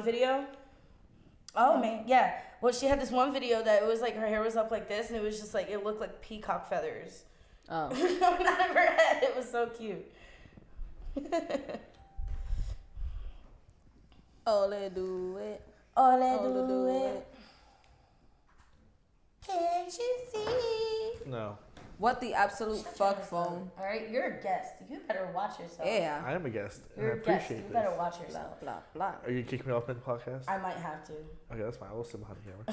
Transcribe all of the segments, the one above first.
video. Oh man, yeah. Well, she had this one video that it was like her hair was up like this, and it was just like it looked like peacock feathers. Oh. Coming out of her head. It was so cute. Ole do it. Ole do it. Can't you see? No. What the absolute fuck phone? All right, you're a guest. You better watch yourself. Yeah. I am a guest. And You're I a guest. appreciate You this. better watch yourself. Blah, blah. Are you kicking me off mid podcast? I might have to. Okay, that's fine. I will sit behind the camera.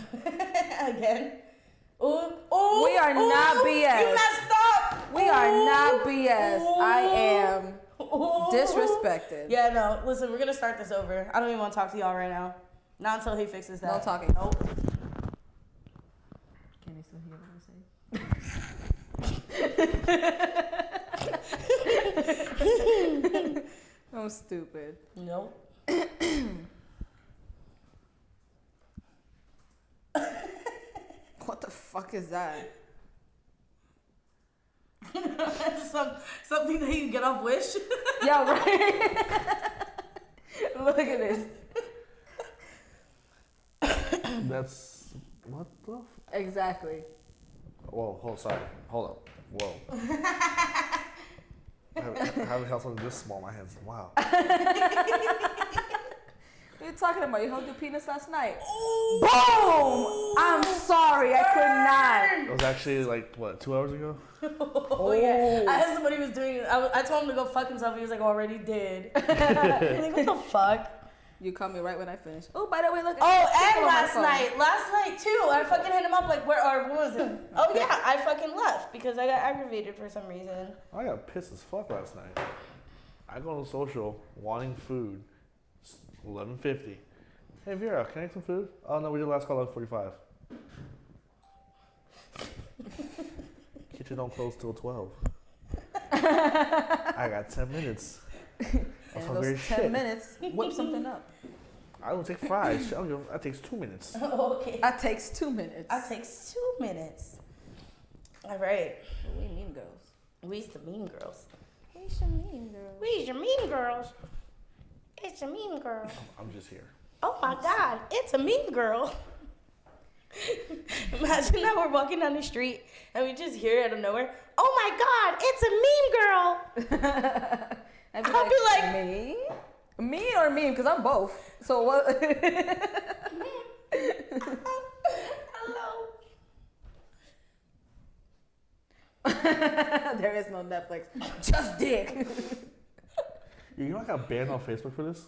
Again. Ooh, We are not BS. You messed up. We are not BS. I am Ooh. disrespected. Yeah, no. Listen, we're gonna start this over. I don't even want to talk to y'all right now. Not until he fixes that. No talking. Nope. Can you still hear what I'm saying? I'm stupid. Nope. What the fuck is that? Something that you get off Wish. Yeah, right. Look at this. That's what the? Exactly. Whoa, sorry. Hold up. Whoa. I haven't held something this small in my hands. Wow. What are you talking about? You held your penis last night. Ooh. Boom! I'm sorry, I could not. It was actually like, what, 2 hours ago? Oh yeah. I asked him what he was doing. I told him to go fuck himself. He was like, already did. I'm like, what the fuck? You called me right when I finished. Oh, by the way, look. Oh, and last night too. I fucking hit him up like, what was it? Oh yeah, I fucking left because I got aggravated for some reason. I got pissed as fuck last night. I go on social wanting food. 11:50. Hey Vera, can I get some food? Oh no, we did last call 11:45. Kitchen don't close till 12. I got 10 minutes. And those 10 minutes, whip something up. I don't take fries. That takes 2 minutes. Okay. That takes 2 minutes. That takes 2 minutes. All right. We mean girls. We's the mean girls. We's your mean girls. We's your mean girls. It's a mean girl. I'm just here. Oh my God, it's a mean girl. Imagine that we're walking down the street and we just hear it out of nowhere. Oh my God, it's a mean girl. I'll be like, me? Me or mean? Because I'm both. So what? Hello. There is no Netflix. Just dick. You know I got banned on Facebook for this?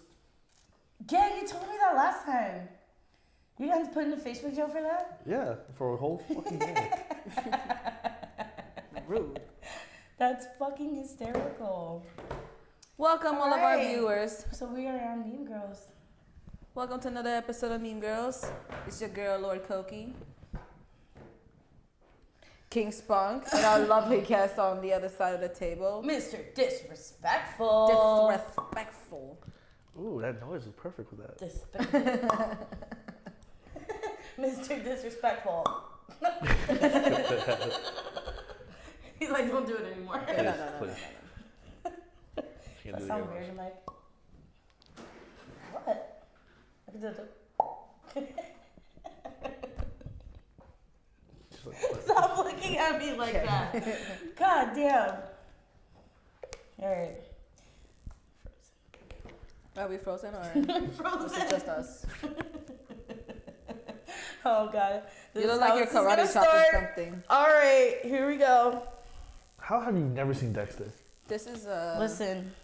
Yeah, you told me that last time. You guys put in the Facebook jail for that? Yeah, for a whole fucking day. Rude. That's fucking hysterical. Welcome all of our viewers. So we are on Mean Girls. Welcome to another episode of Mean Girls. It's your girl, Lord Koki. King Spunk, and our lovely guest on the other side of the table. Mr. Disrespectful. Disrespectful. Ooh, that noise was perfect for that. Mr. Disrespectful. He's like, don't do it anymore. Please. That sounds weird. I'm like, what? I can do it. Stop looking at me like that. God damn. All right. Frozen. Are we frozen or Frozen. is it just us? Oh God. You look like you're karate chopping something. All right, here we go. How have you never seen Dexter? This is Listen.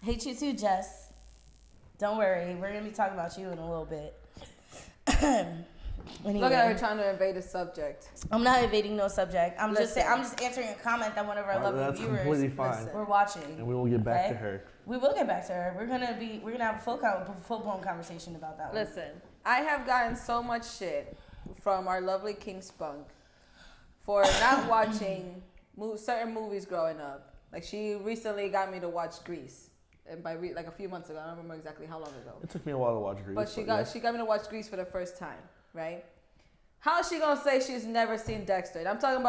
Hate you too, Jess. Don't worry, we're gonna be talking about you in a little bit. Anyway, look at her trying to invade the subject. I'm not evading no subject. I'm Listen. just saying. I'm just answering a comment that one of our lovely That's viewers completely fine. were watching. And we will get back to her. We will get back to her. We're gonna have a full blown conversation about that one. Listen, I have gotten so much shit from our lovely King Spunk for not watching certain movies growing up. Like she recently got me to watch Grease. And by like a few months ago, I don't remember exactly how long ago. It took me a while to watch Grease. But she got me to watch Grease for the first time, right? How is she gonna say she's never seen Dexter? And we're talking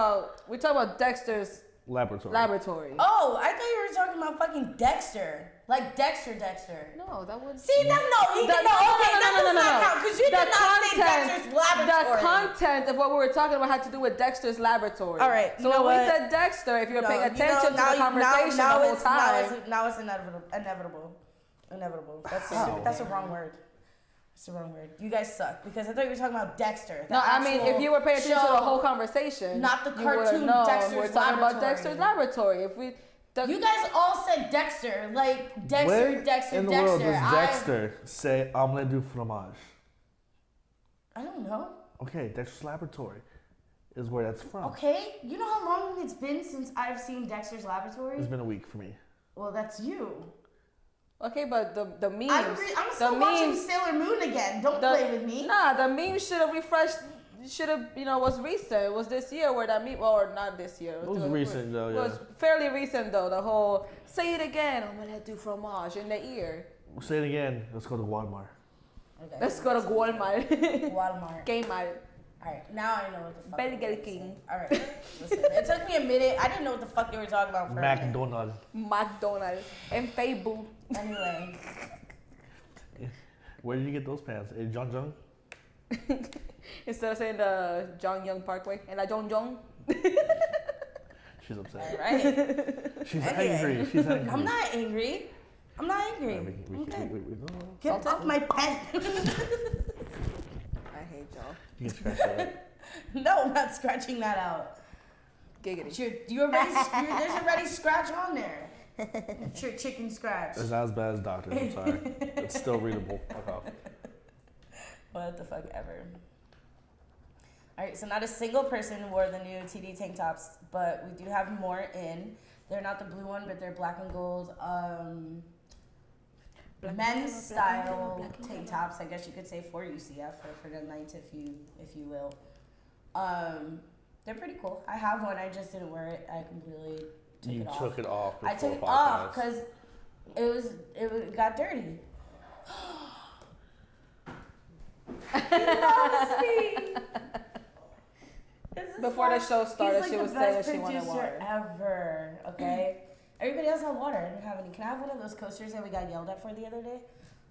about Dexter's Laboratory. Laboratory. Oh, I thought you were talking talking about fucking Dexter. Like Dexter. No, that would. See, that no, he The- did not. Okay, that does not count because you The did not say Dexter's laboratory. The content of what we were talking about had to do with Dexter's laboratory. All right, So you know when we what? said Dexter, if you're No, paying you know, attention to the conversation the whole time. Now it's inevitable. That's a wrong word. It's the wrong word. You guys suck because I thought you were talking about Dexter. No, I mean, if you were paying attention to the whole conversation, not the you would've cartoon known Dexter's we're talking about Laboratory. Dexter's laboratory. If we, You guys all said Dexter, like Dexter, Where Dexter, in the Dexter. world does Dexter say omelette du fromage? I don't know. Okay, Dexter's Laboratory is where that's from. Okay, you know how long it's been since I've seen Dexter's Laboratory? It's been a week for me. Well, that's you. okay, but the memes, I'm still the watching memes, Sailor Moon again. Don't play with me. Nah, the meme should have refreshed. Should have, was recent. It was this year where that meme, or not this year. It was recent though, It yeah. was fairly recent though. The whole say it again. Omelette du fromage in the ear. Say it again. Let's go to Walmart. Okay. Let's go to Walmart. Walmart. Kmart. Alright, now I know what the fuck. Burger they were King. saying. Alright, listen. It took me a minute. I didn't know what the fuck they were talking about for a minute. McDonald's. McDonald's and Facebook. Anyway. Where did you get those pants? Hey, John Jung? Instead of saying the John Young Parkway and la John Jong. She's upset. Alright. She's Anyway. angry. She's angry. I'm not angry. I'm not angry. Yeah, I'm good. no. Get off my pen. I hate y'all. You can scratch that. No, I'm not scratching that out. Giggity. There's already scratch on there. It's your chicken scratch. It's not as bad as Doctor. I'm sorry. It's still readable. Fuck off. What the fuck ever. Alright, so not a single person wore the new TD tank tops, but we do have more in. They're not the blue one, but they're black and gold. Men's style tank tops, I guess you could say for UCF or for the night if you will. They're pretty cool. I have one, I just didn't wear it. I completely took You it off. took it off before I took it podcast. off because it got dirty. Before the show started, she was saying that she wanted producer water. Ever, okay? Everybody else had water. I didn't have any. Can I have one of those coasters that we got yelled at for the other day?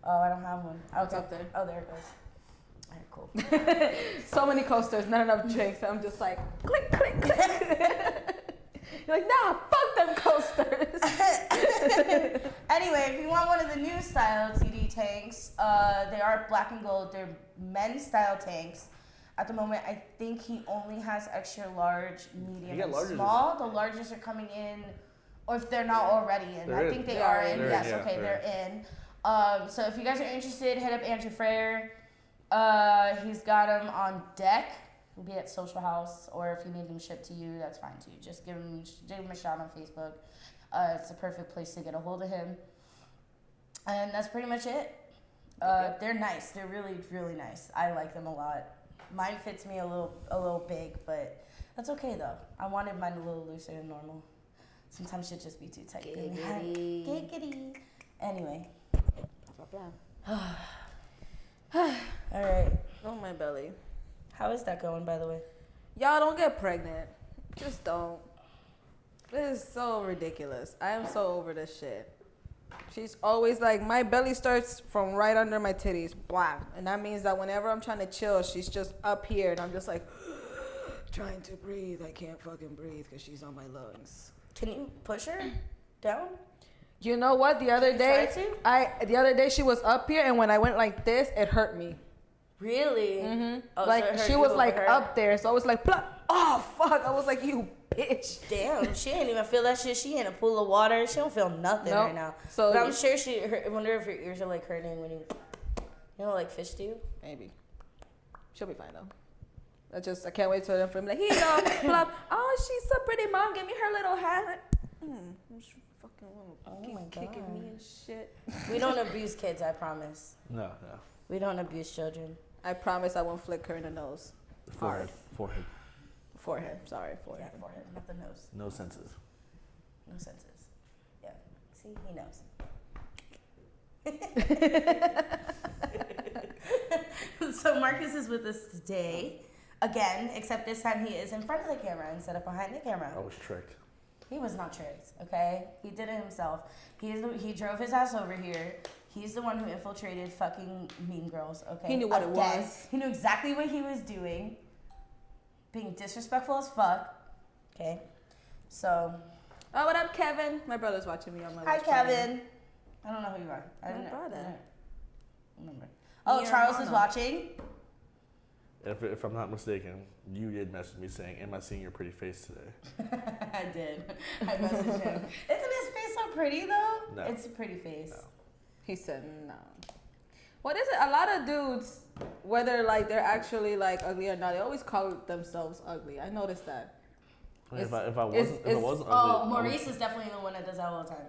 Oh, I don't have one. It's up there. Oh, there it goes. Alright, cool. So many coasters, not enough drinks. I'm just like, click, click, click. You're like, nah, fuck them coasters. Anyway, if you want one of the new style TD tanks, they are black and gold. They're men's style tanks. At the moment, I think he only has extra large, medium, and larges. small. The largest are coming in, or if they're not already in. They're I in. think they They are are in. in. Yes, Yeah, okay, they're they're in. So if you guys are interested, hit up Andrew Freyer. He's got them on deck. He'll be at Social House, or if you need them shipped to you, that's fine too. Just give him a shout on Facebook. It's a perfect place to get a hold of him. And that's pretty much it. They're nice. They're really, really nice. I like them a lot. Mine fits me a little big, but that's okay though. I wanted mine a little looser than normal. Sometimes shit just be too tight. Giggity. Giggity. Anyway. All right. Oh, my belly. How is that going, by the way? Y'all don't get pregnant. Just don't. This is so ridiculous. I am so over this shit. She's always like, my belly starts from right under my titties, blah. And that means that whenever I'm trying to chill, she's just up here. And I'm just like, trying to breathe. I can't fucking breathe because she's on my lungs. Can you push her down? You know what? The other day, try the other day she was up here, and when I went like this, it hurt me. Really? Mm-hmm. Oh, so Like it hurt she you was over like her. up there, so I was like, blah. Oh fuck! I was like, you bitch. Damn, she ain't even feel that shit. She in a pool of water. She don't feel nothing Nope. right now. So but I'm sure I wonder if her ears are like hurting when you know, like fish do. maybe she'll be fine though. I can't wait till them for me like, here you go, blah. Oh, she's so pretty, mom. Give me her little hat. She fucking Oh my kicking God. me and shit. We don't abuse kids, I promise. No. We don't abuse children. I promise I won't flick her in the nose. Forehead. Forehead. Sorry, forehead. Yeah, forehead, not the nose. No senses. No senses. Yeah. See, he knows. So Marcus is with us today. Again, except this time he is in front of the camera instead of behind the camera. I was tricked. He was not tricks, okay? He did it himself. He drove his ass over here. He's the one who infiltrated fucking Mean Girls, okay? He knew what it was. He knew exactly what he was doing. Being disrespectful as fuck, okay? So. Oh, what up, Kevin? My brother's watching me on my Hi, watch party. Kevin. I don't know who you are. I My don't know. brother. I don't remember. Oh, Your Charles is Mono. watching. If I'm not mistaken, you did message me saying, "Am I seeing your pretty face today?" I did. I messaged him. Isn't his face so pretty though? No. It's a pretty face. No. He said no. What is it? A lot of dudes, whether like they're actually like ugly or not, they always call themselves ugly. I noticed that. I mean, if It's- I wasn't it's- ugly, Oh, I would- Maurice is definitely the one that does that all the time.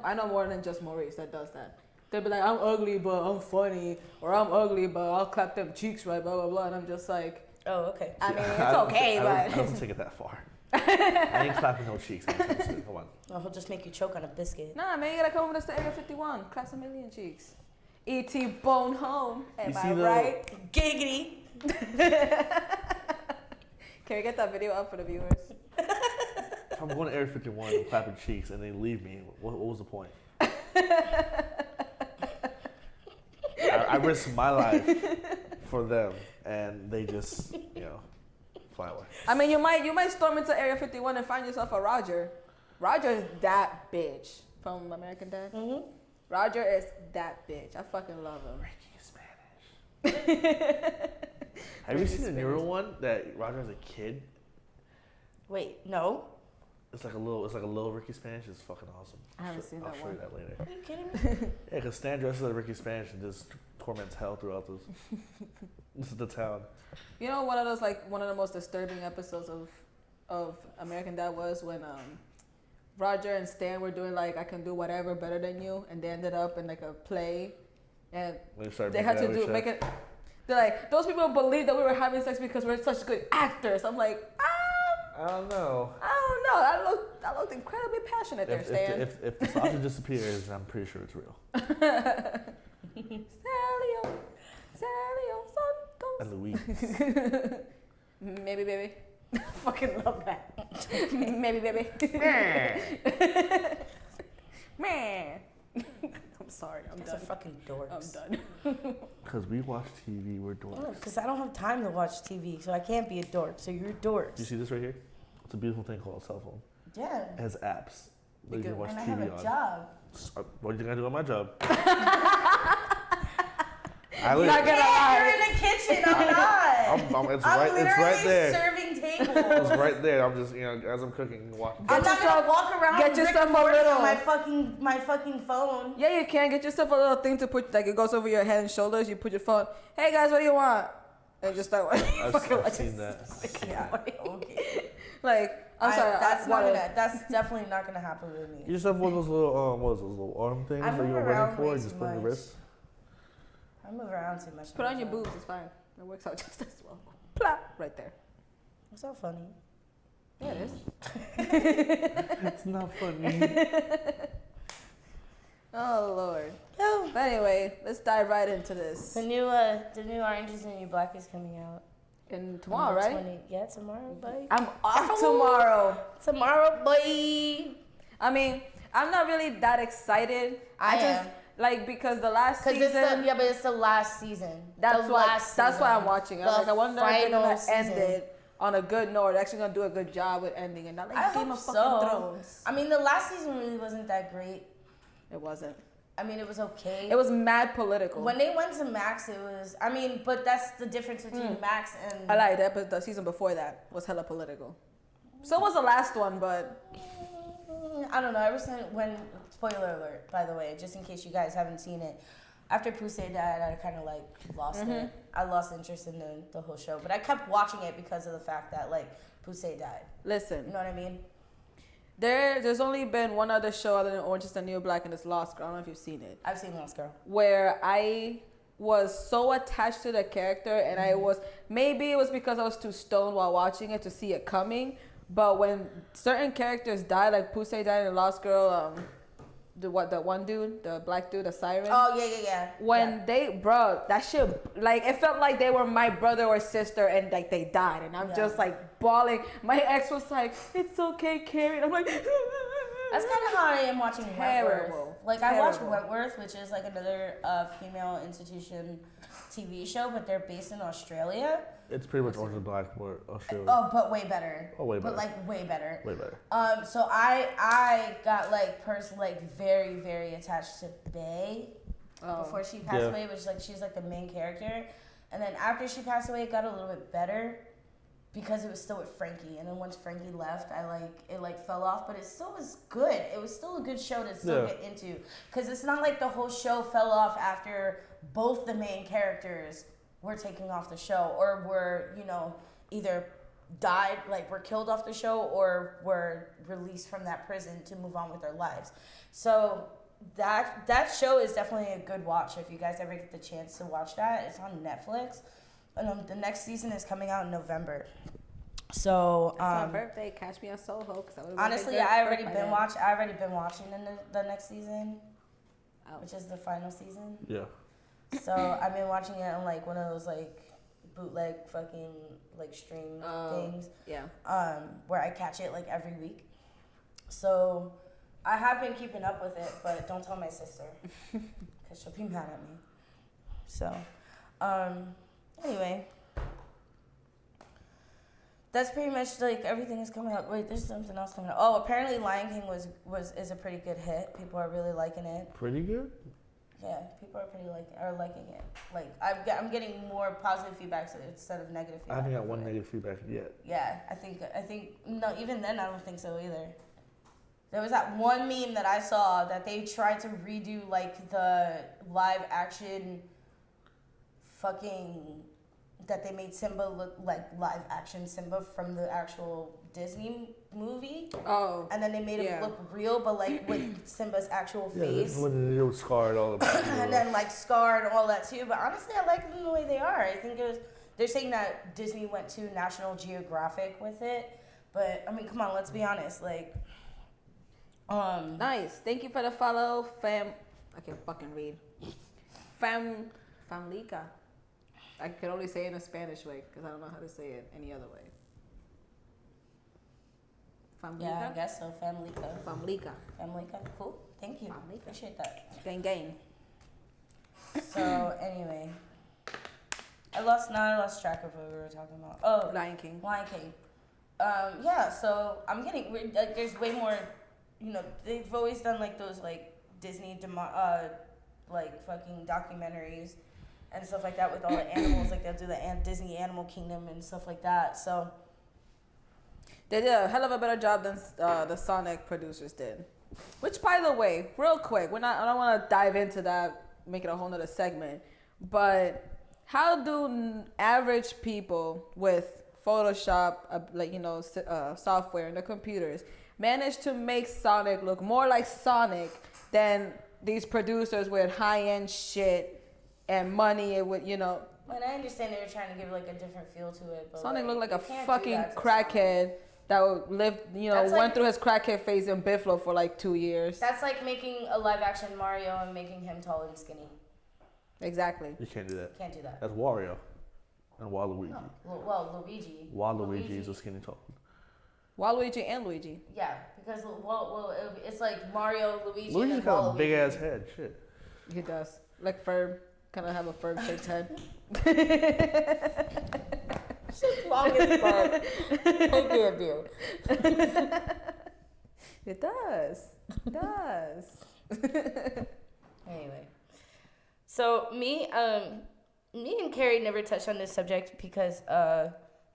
I know more than just Maurice that does that. They'll be like, I'm ugly, but I'm funny, or I'm ugly, but I'll clap them cheeks right, blah blah blah, and I'm just like, Oh, okay. I mean, it's I don't- okay, I but don't take it that far. I ain't clapping no cheeks. Come on. Well, he'll just make you choke on a biscuit. nah, man, you gotta come with us to Area 51, clap some alien cheeks. E.T. Bone Home, am You I see the- right? Giggity. Can we get that video up for the viewers? If I'm going to Area 51 and clapping cheeks and they leave me, what was the point? I risked my life for them, and they just, fly away. I mean, you might storm into Area 51 and find yourself a Roger. Roger is that bitch from American Dad. Mm-hmm. Roger is that bitch. I fucking love him. Ricky Spanish. Have you Ricky seen the newer Spanish. one that Roger has a kid? Wait, no. It's like a little Ricky Spanish. It's fucking awesome. I haven't seen I'll that show one. you that later. Are you kidding me? Yeah, because Stan dresses as Ricky Spanish and just torments hell throughout this is the town. You know, one of the most disturbing episodes of American Dad was when Roger and Stan were doing like I can do whatever better than you, and they ended up in like a play, and When they started they had to making out do with make Chef. it. They're like those people believe that we were having sex because we're such good actors. I'm like, I don't know. I don't know. That looked incredibly passionate there, Stan. If the sausage disappears, I'm pretty sure it's real. Salio, Santos. And Louise. Maybe, baby. Fucking love that. Maybe, baby. Man. I'm sorry. I'm That's a done. fucking dork. I'm done. Because we watch TV, we're dorks. Because I don't have time to watch TV, so I can't be a dork. So you're dorks. Do you see this right here? It's a beautiful thing called a cell phone. Yeah. It has apps that you can watch And I TV have a on. job. What do you think I do on my job? Not gonna lie. You're in the kitchen. I'm not. It's I'm right literally there. serving tables. It's right there. I'm just, as I'm cooking, watching. I'm Get not gonna yourself- walk around get Rick and yourself a Morty little- on my fucking phone. Yeah, you can. Get yourself a little thing to put, like, it goes over your head and shoulders. You put your phone, hey guys, what do you want? And just start I've seen that. Okay. Like, I'm sorry. That's definitely not gonna happen with me. You just have one of those little, what is those little arm things I that move you're around running for? way You too just put on your much. wrist. I move around too much. Put on your boobs. It's fine. It works out just as well. Plop, right there. It's so funny. Yeah, it is. It's not funny. Oh Lord. Oh. But anyway, let's dive right into this. The new Orange is the New Black is coming out. And tomorrow, On the right? 20 Yeah, tomorrow, buddy. I'm off Ow. tomorrow. Tomorrow, boy. I mean, I'm not really that excited. I just am. like because the last Because season. but it's the last season. That's the why. last That's why I'm season. watching it. The I'm like, I wonder if they're final gonna season. end it on a good note. They're actually gonna do a good job with ending it. Not like I Game hope of fucking so. Thrones. I mean, the last season really wasn't that great. It wasn't. I mean, it was okay. It was mad political. When they went to Max, it was. I mean, but that's the difference between Max and. I like that, but the season before that was hella political. So was the last one, but I don't know. Ever since when, spoiler alert, by the way, just in case you guys haven't seen it, after Pusey died, I kind of like lost it. I lost interest in the whole show, but I kept watching it because of the fact that like Pusey died. listen, You know what I mean? there's only been one other show other than Orange is the New Black, and it's Lost Girl. I don't know if you've seen it. I've seen Lost Girl. Where I was so attached to the character, and I was, maybe it was because I was too stoned while watching it to see it coming, but when certain characters die, like Pusey died in Lost Girl, the one dude, the black dude, the siren. Oh yeah. When they, bro, that shit, like, it felt like they were my brother or sister and, like, they died. And I'm just, like, bawling. My ex was like, it's okay, Carrie. And I'm like, That's kind of how I am watching Wentworth. Like, I watch Wentworth, which is, like, another female institution TV show, but they're based in Australia. It's pretty much Orange and Black, more Australia. Oh, but way better. Oh, way better. But, like, way better. Way better. So I got, like, very, very attached to Bae before she passed away, which, like, she's, like, the main character. And then after she passed away, it got a little bit better because it was still with Frankie. And then once Frankie left, it fell off, but it still was good. It was still a good show to still get into. Because it's not like the whole show fell off after both the main characters were taking off the show or were, you know, either died, like were killed off the show or were released from that prison to move on with their lives. So that show is definitely a good watch if you guys ever get the chance to watch that. It's on Netflix. And the next season is coming out in November. So it's my birthday. Catch me on Soho. Honestly, I already been watching the next season, which is the final season. Yeah. So I've been watching it on like one of those like bootleg fucking like stream things. Yeah. Where I catch it like every week. So I have been keeping up with it, but don't tell my sister because she'll be mad at me. So, anyway, that's pretty much like everything is coming up. Wait, there's something else coming up. Oh, apparently Lion King is a pretty good hit. People are really liking it. Pretty good? Yeah, people are liking it. Like I'm getting more positive feedback instead of negative feedback. I haven't got one negative feedback yet. Yeah, I think no, even then I don't think so either. There was that one meme that I saw that they tried to redo like the live action that they made Simba look like live action Simba from the actual Disney movie. Oh. And then they made it look real, but like with Simba's actual face. Yeah, when they were scarred all about it. And then like scarred and all that too. But honestly, I like them the way they are. I think they're saying that Disney went to National Geographic with it. But I mean, come on, let's be honest. Like, nice. Thank you for the follow, fam. I can't fucking read. Famlica. I can only say it in a Spanish way because I don't know how to say it any other way. Famlica? Yeah, I guess so. Famlica. Cool. Thank you. Famlica. Appreciate that. Gang. So anyway, I lost track of what we were talking about. Oh, Lion King. Yeah. So I'm getting like there's way more. You know, they've always done like those like Disney like fucking documentaries and stuff like that with all the animals. Like they'll do the Disney Animal Kingdom and stuff like that. So they did a hell of a better job than the Sonic producers did. Which, by the way, real quick, I don't want to dive into that, make it a whole nother segment. But how do average people with Photoshop, software in their computers, manage to make Sonic look more like Sonic than these producers with high-end shit and money and with, And I understand they were trying to give like a different feel to it, but Sonic looked like a fucking crackhead that lived, went through his crackhead phase in Buffalo for like 2 years. That's like making a live-action Mario and making him tall and skinny. Exactly. You can't do that. Can't do that. That's Wario and Waluigi. No. Well, Luigi. Waluigi is a skinny tall. Waluigi and Luigi. Yeah, because it's like Mario, Luigi. Luigi's got a big ass head. Shit. He does. Like Ferb. Kind of have a Ferb shaped head. Shit's long as fuck. Okay, dude. It does. Anyway, so me and Carrie never touched on this subject because I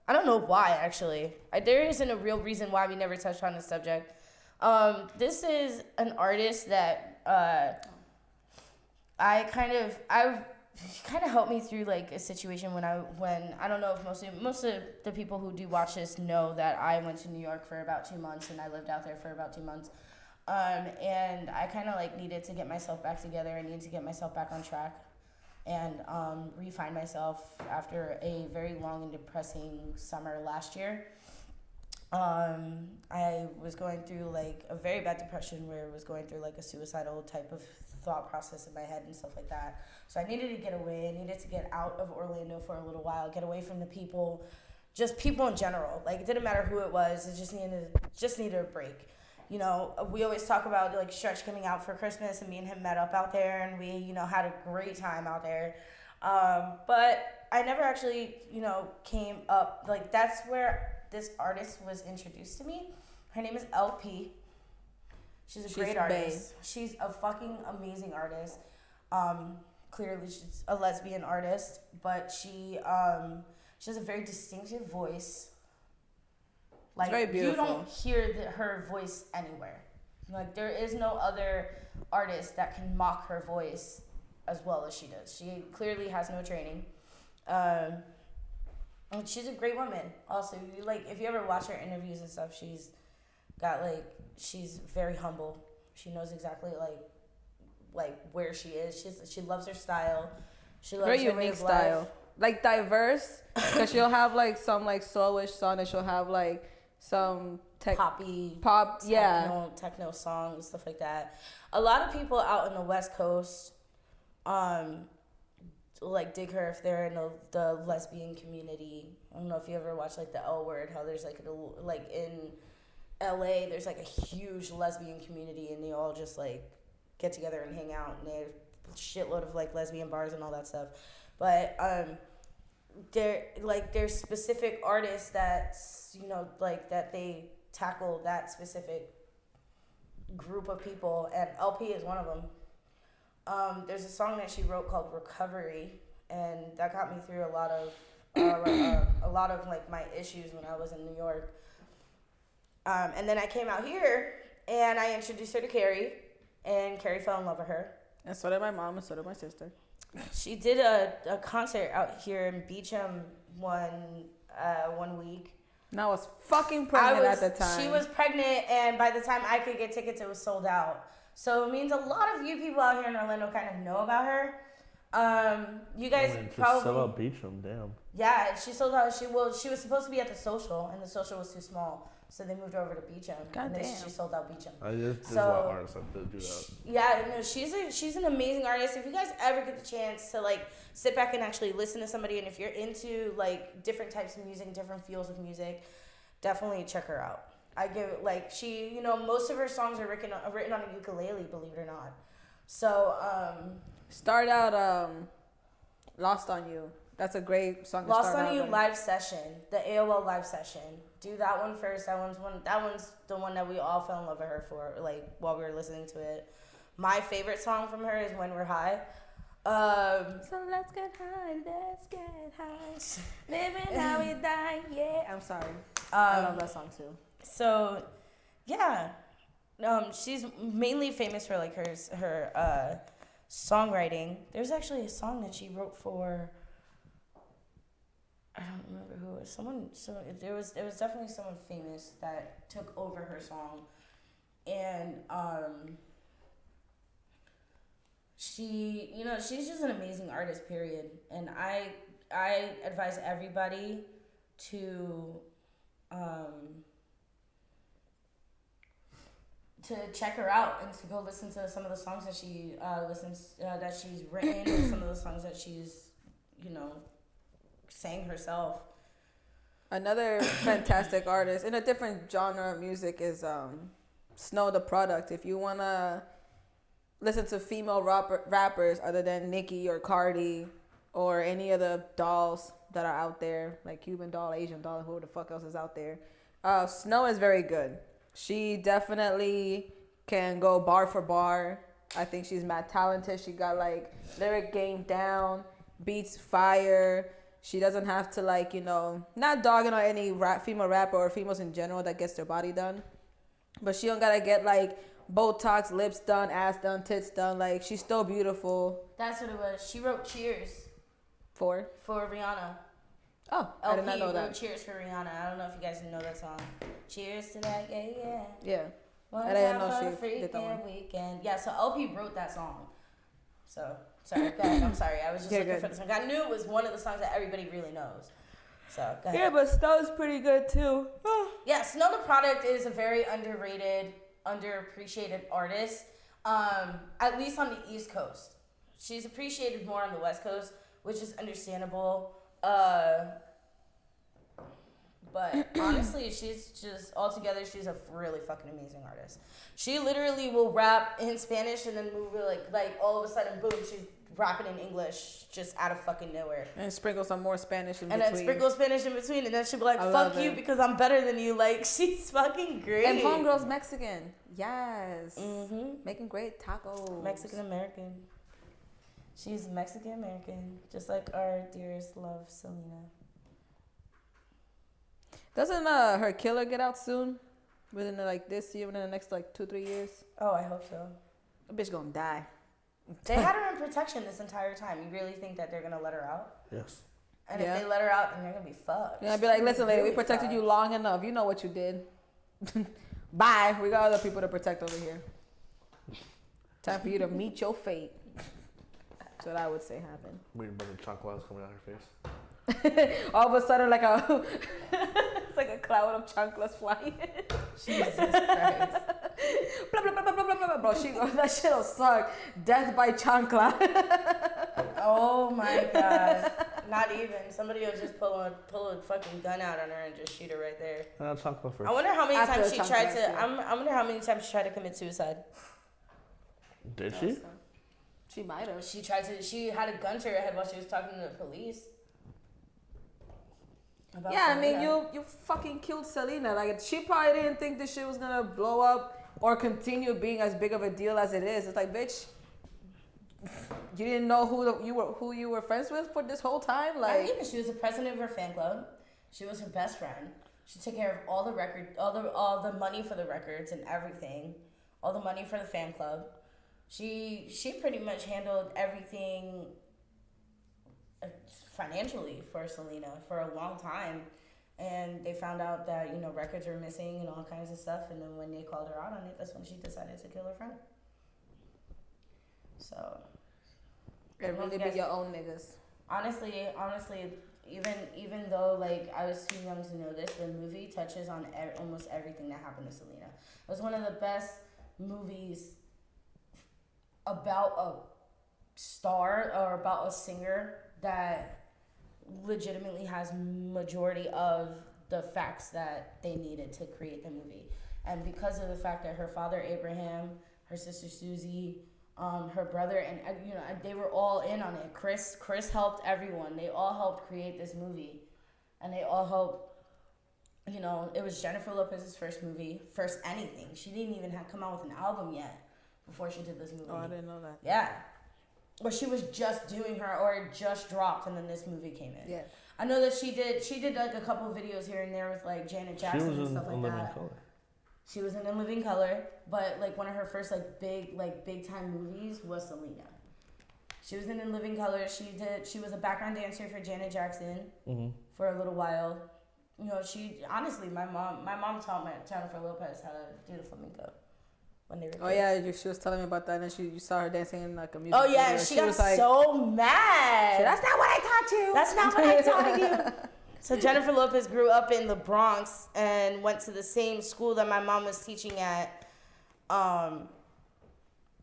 don't know why actually. There isn't a real reason why we never touched on this subject. This is an artist that I kind of helped me through like a situation when I don't know if most of the people who do watch this know that I went to New York for about 2 months and I lived out there for about 2 months. And I kind of like needed to get myself back together. I needed to get myself back on track and re-find myself after a very long and depressing summer last year. I was going through like a very bad depression where I was going through like a suicidal type of thought process in my head and stuff like that. So I needed to get away. I needed to get out of Orlando for a little while, get away from the people, just people in general. Like it didn't matter who it was. It just needed a break. You know, we always talk about like Stretch coming out for Christmas, and me and him met up out there, and we, you know, had a great time out there. But I never actually, you know, came up, like that's where this artist was introduced to me. Her name is LP. She's a great artist. She's a fucking amazing artist. Clearly she's a lesbian artist, but she has a very distinctive voice. Like, it's very beautiful. You don't hear her voice anywhere. Like, there is no other artist that can mock her voice as well as she does. She clearly has no training. And she's a great woman. Also, like, if you ever watch her interviews and stuff, she's very humble. She knows exactly, like where she is. She loves her style. She loves very her way unique of style. life. Like, diverse. Because she'll have, like, some, like, soulish song, and she'll have, like, some pop, techno songs, stuff like that. A lot of people out in the West Coast, like dig her if they're in the lesbian community. I don't know if you ever watch like the L Word, how there's like in LA, there's like a huge lesbian community, and they all just like get together and hang out, and they have a shitload of like lesbian bars and all that stuff. But there's specific artists that, you know, like that they tackle that specific group of people, and LP is one of them. There's a song that she wrote called Recovery, and that got me through a lot of like my issues when I was in New York. And then I came out here and I introduced her to Carrie, and Carrie fell in love with her. And so did my mom, and so did my sister. She did a concert out here in Beecham one week. And I was fucking pregnant at the time. She was pregnant, and by the time I could get tickets, it was sold out. So it means a lot of you people out here in Orlando kind of know about her. You guys probably sell out Beecham, damn. Yeah, she sold out. She was supposed to be at the Social, and the Social was too small, so they moved her over to Beecham. God damn. She sold out Beecham. There's a lot of artists that do that. Yeah, no, she's an amazing artist. If you guys ever get the chance to like sit back and actually listen to somebody, and if you're into like different types of music, different feels of music, definitely check her out. I give like she, you know, most of her songs are written on a ukulele, believe it or not. So start out Lost on You. That's a great song to Lost start on You with. live session, the AOL live session. Do that one first. That one's the one that we all fell in love with her for, like while we were listening to it. My favorite song from her is When We're High. So let's get high, living how we die, yeah. I'm sorry. I love that song too. So, yeah, she's mainly famous for like her songwriting. There's actually a song that she wrote for. I don't remember who it was. There was definitely someone famous that took over her song, and she, you know, she's just an amazing artist. Period. And I advise everybody to check her out and to go listen to some of the songs that she that she's written, and some of the songs that she's, you know, sang herself. Another fantastic artist in a different genre of music is Snow the Product. If you wanna listen to female rappers other than Nicki or Cardi or any of the dolls that are out there, like Cuban doll, Asian doll, who the fuck else is out there, Snow is very good. She definitely can go bar for bar. I think she's mad talented. She got like lyric game down, beats fire. She doesn't have to, like, you know, not dogging on any female rapper or females in general that gets their body done, but she don't gotta get like Botox, lips done, ass done, tits done. Like, she's still beautiful. That's what it was. She wrote Cheers For Rihanna. Oh, I did not know that. Cheers for Rihanna. I don't know if you guys know that song. Cheers to that, yeah, yeah. Yeah. One I didn't time know for she did that one. Weekend. Yeah, so LP wrote that song. So, sorry, go ahead. I'm sorry. I was just looking for the song. I knew it was one of the songs that everybody really knows. So go ahead. Yeah, but Snow's pretty good too. Yeah, Snow the Product is a very underrated, underappreciated artist. At least on the East Coast. She's appreciated more on the West Coast, which is understandable. But honestly, she's just altogether, she's a really fucking amazing artist. She literally will rap in Spanish and then move it like all of a sudden, boom, she's rapping in English just out of fucking nowhere. And sprinkle some more Spanish in And between. then sprinkle Spanish in between, and then she'll be like, I fuck love you it. because I'm better than you. Like, she's fucking great. And homegirl's Mexican. Yes. Mm-hmm. Making great tacos. Mexican American. She's Mexican American, just like our dearest love, Selena. Doesn't her killer get out soon? Within like this year, within the next like 2-3 years? Oh, I hope so. That bitch gonna die. They had her in protection this entire time. You really think that they're gonna let her out? Yes. And Yeah. if they let her out, then they're gonna be fucked. Yeah, I'd be like, listen, lady, we Really protected you fucked. long enough. You know what you did. Bye. We got other people to protect over here. Time for you to meet your fate. That's what I would say happened. Weird bunch of chocolates coming out her face. All of a sudden, like a it's like a cloud of chanclas flying. Jesus Christ. Blah, blah, blah, blah, blah, blah, blah. Bro, that shit'll suck. Death by chancla. Oh my god. Not even. Somebody will just pull a fucking gun out on her and just shoot her right there. Chocolate first. I wonder how many After times the she tried to. chanclas, I wonder how many times she tried to commit suicide. Did she? She might have. She tried to. She had a gun to her head while she was talking to the police. About Yeah, I mean, Selena. you fucking killed Selena. Like, she probably didn't think this shit was gonna blow up or continue being as big of a deal as it is. It's like, bitch, you didn't know who you were friends with for this whole time. I Like, mean, she was the president of her fan club. She was her best friend. She took care of all the money for the records and everything, all the money for the fan club. She pretty much handled everything financially for Selena for a long time, and they found out that records were missing and all kinds of stuff. And then when they called her out on it, that's when she decided to kill her friend. So it really be your own niggas. honestly, even though like I was too young to know this, the movie touches on almost everything that happened to Selena. It was one of the best movies about a star or about a singer that legitimately has majority of the facts that they needed to create the movie. And because of the fact that her father Abraham, her sister Susie, her brother, and they were all in on it. Chris helped everyone. They all helped create this movie, and they all helped. It was Jennifer Lopez's first movie, first anything. She didn't even come out with an album yet before she did this movie. Oh, I didn't know that. Yeah, or she was just doing or it just dropped, and then this movie came in. Yeah. I know that she did like a couple of videos here and there with like Janet Jackson and stuff like that. Color. She was in Living Color, but like one of her first big time movies was Selena. She was in Living Color. She was a background dancer for Janet Jackson for a little while. She honestly, my mom taught Jennifer Lopez how to do the flamenco when they were kids. Oh yeah, she was telling me about that, and you saw her dancing in like a music. Oh yeah, video. she got was like, so mad. "That's not what I taught you. That's not what I taught you." So Jennifer Lopez grew up in the Bronx and went to the same school that my mom was teaching at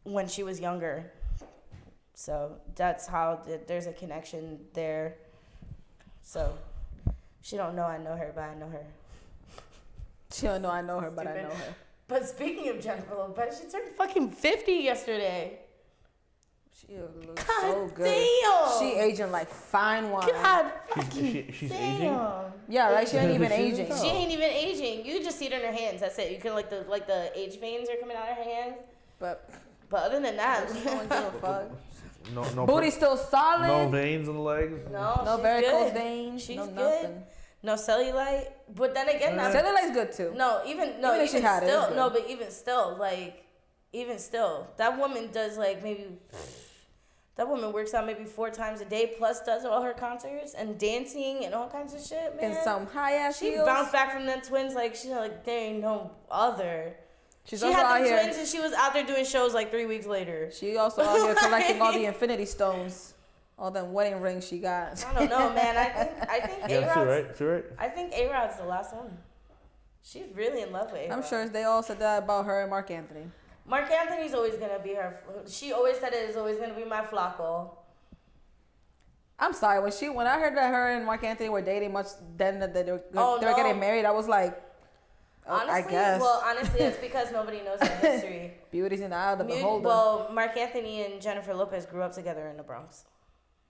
when she was younger. So that's how there's a connection there. So she don't know I know her, but I know her. She don't know I know her, but I Stupid. know her. But speaking of Jennifer Lopez, she turned fucking 50 yesterday. She looks God so good. damn. She aging like fine wine. God fucking She's damn. aging? Yeah, right. She ain't even She's aging. a She ain't even aging. You just see it in her hands. That's it. You can like the age veins are coming out of her hands. But But other than that, no one give a fuck. No. Booty still solid. No veins in the legs. no, No she's varicose good. veins. She's no good. nothing. No cellulite. But then again, now, Cellulite's good too. even if she had it, still, it's good. no, but even still, that woman does like maybe. That woman works out maybe 4 times a day, plus does all her concerts and dancing and all kinds of shit, man. In some high ass She heels. bounced back from them twins like there ain't no other. She's She also had out them here. twins and she was out there doing shows like 3 weeks later. She also out here collecting all the infinity stones. All them wedding rings she got. I don't know, man. I think Yeah, two, A-Rod's, right? Two, right? I think A-Rod's the last one. She's really in love with A-Rod. I'm sure they all said that about her and Mark Anthony. Mark Anthony's always gonna be her. She always said it is always gonna be my Flacco. I'm sorry, when I heard that her and Mark Anthony were dating much, then that they were Oh, they were no. getting married, I was like, Honestly, I guess. well, honestly, it's because nobody knows the history. Beauty's in the eye of the beholder. Well, Mark Anthony and Jennifer Lopez grew up together in the Bronx,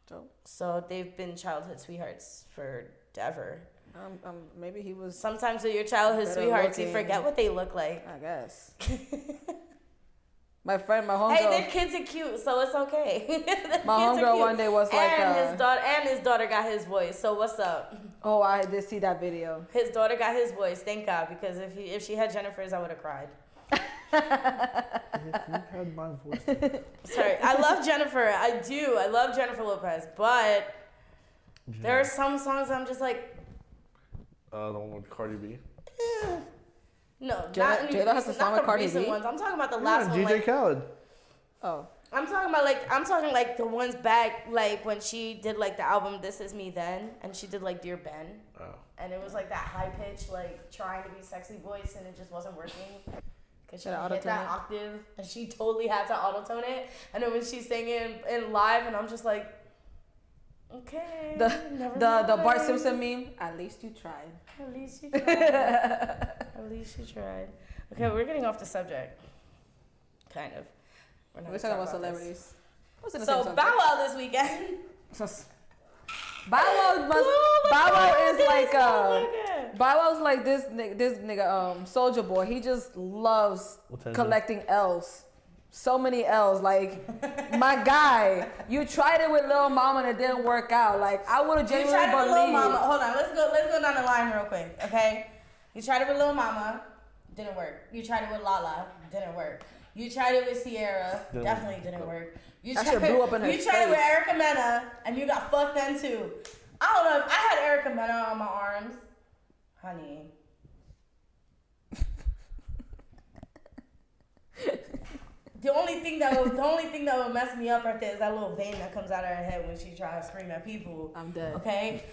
So, so they've been childhood sweethearts forever. maybe he was, Sometimes with your childhood Better sweethearts, you looking. forget what they look like. I guess. My homegirl. Hey, their kids are cute, so it's okay. My homegirl one day was like, and his daughter got his voice. So what's up? oh, I did see that video. His daughter got his voice. Thank God, because if she had Jennifer's, I would have cried. You had my voice. Sorry, I love Jennifer. I do. I love Jennifer Lopez, but there are some songs I'm just like, The one with Cardi B. no, Jada has a song with the Cardi recent B? ones. I'm talking about the last one. DJ Like, Khaled. Oh, I'm talking like the ones back, like when she did like the album This Is Me Then, and she did like Dear Ben, Oh. and it was like that high pitch, like trying to be sexy voice, and it just wasn't working. Cause she Gotta hit auto-tune that it. octave, and she totally had to auto-tone it. And then when she's singing in live, and I'm just like, okay. never the Bart mind. Simpson meme. At least you tried. At least you tried. At least you tried. Okay, we're getting off the subject. Kind of. We're not We're gonna talking about talk this. celebrities. What's in the So same Bow Wow this weekend. subject? Bow Wow is like Bow Wow's like this nigga Soldier Boy. He just loves Attention. collecting L's. So many L's. Like, my guy, you tried it with Lil Mama and it didn't work out. Like, I would have You genuinely tried it with Lil Mama. believed. Hold on, let's go down the line real quick, okay? You tried it with Lil Mama, didn't work. You tried it with Lala, didn't work. You tried it with Sierra, definitely didn't work. You That shit blew up in her You tried it with face. Erica Mena, and you got fucked then too. I don't know. If I had Erica Mena on my arms, honey. The only thing that would mess me up right there is that little vein that comes out of her head when she tries to scream at people. I'm dead. Okay.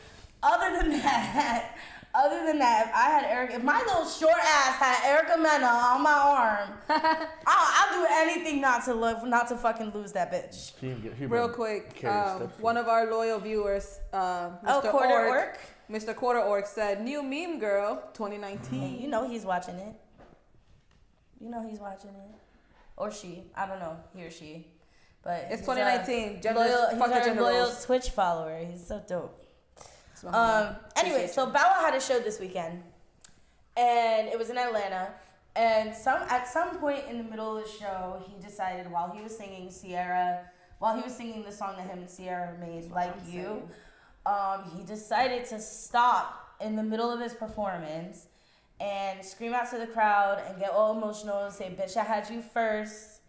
Other than that, if I had Erica, if my little short ass had Erica Mena on my arm, I'll do anything not to fucking lose that bitch. Real quick, carry steps one of our loyal viewers, Mr. Quarter Ork, Ork. Mr. Quarter Ork said, "New meme girl, 2019." Hey, you know he's watching it. You know he's watching it, or she. I don't know, he or she. But It's he's 2019. a Gender, loyal, fuck the he's our gender loyal roles. Twitch follower. He's so dope. Anyway, Anyway, so Bow Wow had a show this weekend, and it was in Atlanta. And at some point in the middle of the show, he decided while he was singing the song that him and Sierra made, Like You, he decided to stop in the middle of his performance and scream out to the crowd and get all emotional and say, "Bitch, I had you first.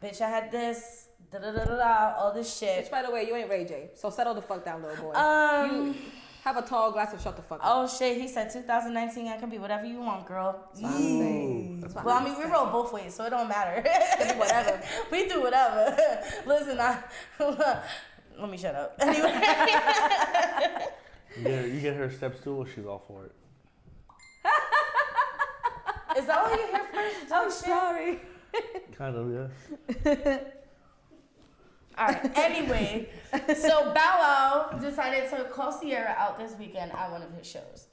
Bitch, I had this. Da da da da da. All this shit." Which, by the way, you ain't Ray J, so settle the fuck down, little boy. You have a tall glass of shut the fuck up. Oh shit, he said 2019, I can be whatever you want, girl. That's what I'm saying. That's what Well, I I'm mean, we saying. roll both ways, so it don't matter. Whatever. We do whatever. Listen, let me shut up. Anyway. You get her steps too, or she's all for it. Is that why you're here first? I'm sorry. Kind of, yeah. All right. Anyway, so Bow Wow decided to call Sierra out this weekend at one of his shows.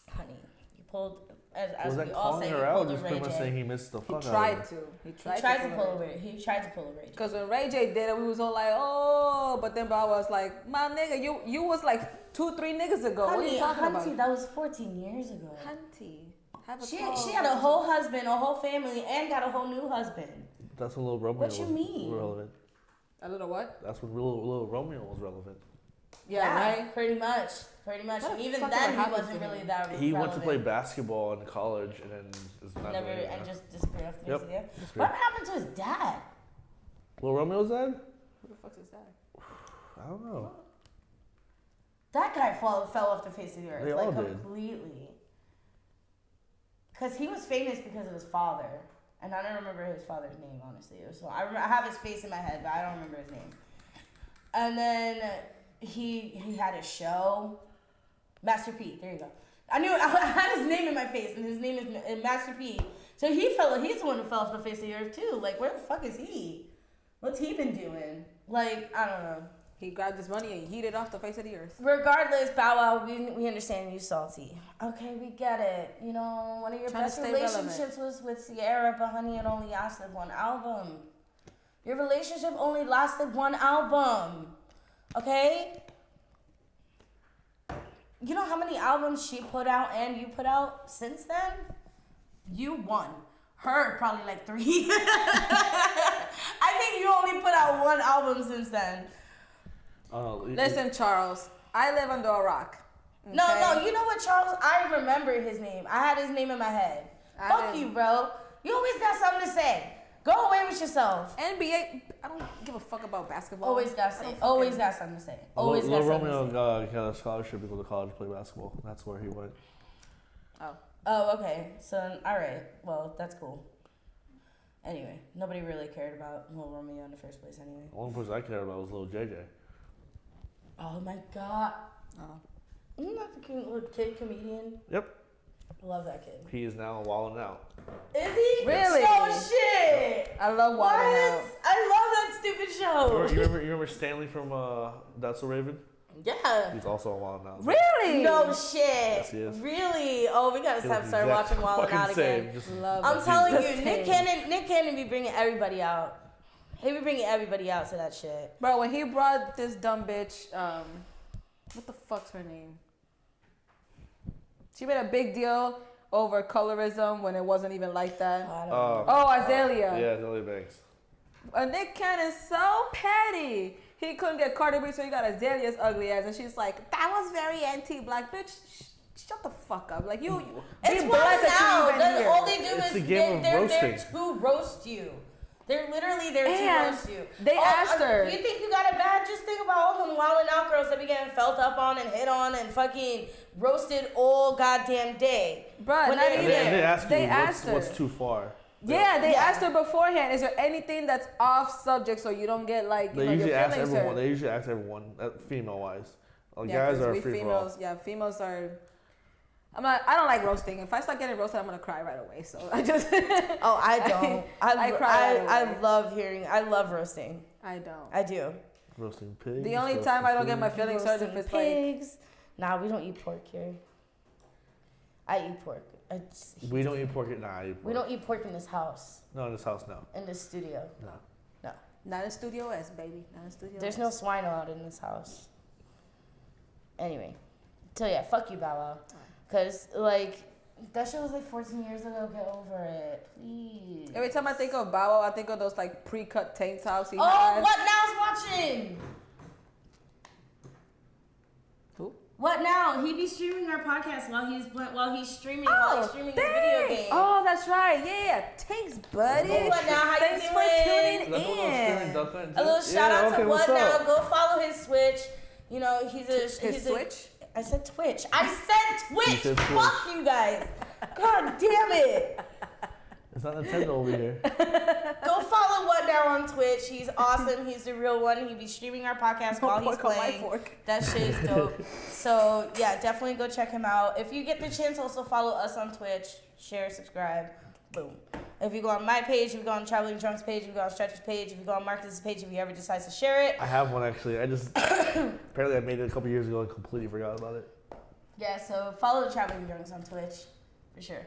Honey, you pulled, as Was we that all calling say, her you out, or pulled a just Ray pretty much J. saying he missed the He fuck out of tried her? to. He He tried to pull a Ray. He tried to pull a Ray J. Because when Ray J did it, we was all like, oh, but then Bow was like, my nigga, you was like 2-3 niggas ago. What are you talking Hunty, about? that was 14 years ago. Hunty. Have a She tall had a whole husband, a whole family, and got a whole new husband. That's when Lil Romeo What you was mean? relevant. A little what? That's when Lil Romeo was relevant. Yeah, right? Pretty much. What And the even fuck then, ever he happened wasn't to really him? that He went to play relevant. basketball in college and then is not Never, doing it and now. just disappeared off the face Yep. of the earth. Disappeared. What happened to his dad? Lil Romeo's dad? Who the fuck's is that? I don't know. That guy fell off the face of the earth. They like all did. completely. Because he was famous because of his father. And I don't remember his father's name, honestly. So I have his face in my head, but I don't remember his name. And then he had a show. Master P. There you go. I had his name in my face, and his name is Master P. So he's the one who fell off the face of the earth too. Like, where the fuck is he? What's he been doing? Like, I don't know. He grabbed his money and yeeted off the face of the earth. Regardless, Bow Wow, we understand you salty. Okay, we get it. You know, one of your best relationships was with Sierra, but honey, it only lasted one album. Your relationship only lasted one album. Okay? You know how many albums she put out and you put out since then? You won. Her, probably like 3. I think you only put out one album since then. Listen, Charles, I live under a rock. Okay? No, you know what, Charles? I remember his name. I had his name in my head. Fuck you, bro. You always got something to say. Go away with yourself. NBA, I don't give a fuck about basketball. Always got something to say. Always got something to say. Romeo got a scholarship to go to college to play basketball. That's where he went. Oh, okay. So, all right. Well, that's cool. Anyway, nobody really cared about Lil Romeo in the first place anyway. The only person I cared about was Lil JJ. Oh, my God. Isn't that the cute little kid comedian? Yep. I love that kid. He is now wilding out. Is he? Really? Oh, shit. I love Wilding Out. I love that stupid show. You remember Stanley from That's So Raven? Yeah. He's also on Wild Out. Really? No shit. Yes, he is. Really? Oh, we gotta start watching Wild Out again. Love I'm it. telling The you, Nick Cannon be bringing everybody out. He be bringing everybody out to that shit. Bro, when he brought this dumb bitch, what the fuck's her name? She made a big deal over colorism when it wasn't even like that. I don't know. Azalea. Yeah, Azalea Banks. Nick Cannon's so petty. He couldn't get Cardi B, so he got Azalea's ugly ass, and she's like, "That was very anti-black, bitch. Shut the fuck up. Like you." It's be wild blessed that you now. even here. All they do It's a is game of they're roasting. there to roast you. They're literally there to And roast you. they asked her. You think you got it bad? Just think about all them wilding out girls that be getting felt up on and hit on and fucking roasted all goddamn day. Bruh, When not they're even. And they asked They you asked her. what's too far. Yeah, they Yeah. asked her beforehand. Is there anything that's off subject so you don't get like They your usually ask feelings everyone. hurt? They usually ask everyone, female wise. Like Yeah, guys 'cause are we free for all. females. Yeah, females are. I don't like roasting. If I start getting roasted, I'm gonna cry right away. So I just. Oh, I don't. I cry right I away. love roasting. I don't. I do. Roasting pigs. The only roasting time I don't get food. my feelings hurt Roasting if it's like. pigs. Nah, we don't eat pork here. I eat pork. We don't eat pork. Nah, I eat pork. We don't eat pork in this house. No, in this house, no. In this studio. No. No. Not in Studio S, baby. Not in Studio There's S. no swine allowed in this house. Anyway. So yeah, fuck you, Bow Wow. Cause like that shit was like 14 years ago. Get over it, please. Every time I think of Bow Wow, I think of those like pre-cut tank tops he Oh, had. What Now's watching? Who? What Now? He be streaming our podcast while he's streaming his video game. Oh, that's right. Yeah. Thanks, buddy. Hey, What Now? How you Thanks for doing? tuning That's what I was in. screaming, Duncan. A little shout out okay, to what's What Now. up? Go follow his Switch. You know he's His Switch? I said Twitch. I said Twitch. said Twitch. Fuck you guys. God damn it. It's not Nintendo over here. Go follow What Now on Twitch. He's awesome. He's the real one. He be streaming our podcast while he's Pork on my playing. fork. That shit is dope. So yeah, definitely go check him out. If you get the chance, also follow us on Twitch. Share, subscribe. Boom. If you go on my page, if you go on Traveling Drunks page, if you go on Stretcher's page, if you go on Marcus's page, if you ever decide to share it. I have one actually. I just apparently I made it a couple years ago and completely forgot about it. Yeah, so follow the Traveling Drunks on Twitch for sure.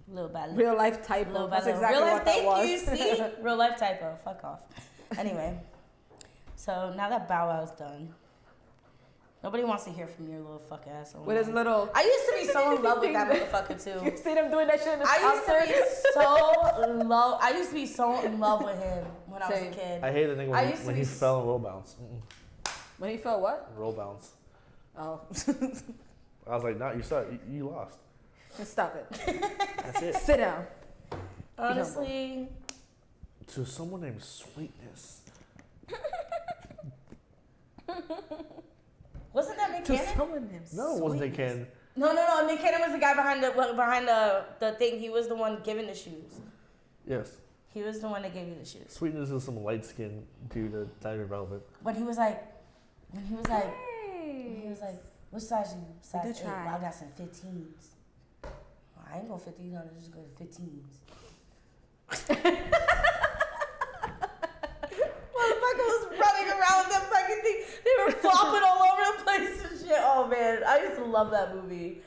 Little by little. Real life typo. Little by That's little. exactly Real what life, that was. thank you. See? Real life typo. Fuck off. Anyway, so now that Bow Wow's done, nobody wants to hear from your little fuck asshole. With his little. I used to be so in love with that motherfucker too. You see them doing that shit in the I used to concert? be so in love with him when I was a Same. kid. I hate the thing I when, used to when be he s- fell in roll bounce. Mm-mm. When he felt what? Roll bounce. Oh. I was like, nah, you suck. You lost. Just stop it. That's it. Sit down. Honestly, To someone named Sweetness. wasn't that Nick To Cannon? someone named No, it wasn't Nick Sweetness. Cannon. No. Nick Cannon was the guy behind the thing. He was the one giving the shoes. Yes. He was the one that gave you the shoes. Sweetness is some light skinned dude that's not even relevant. When he was like, what size you? Size 8. try. Well, I got some 15s. Well, I ain't going 15s, I'm just going 15s. Motherfucker was running around with that fucking thing. They were flopping all over the place and shit. Oh man, I used to love that movie.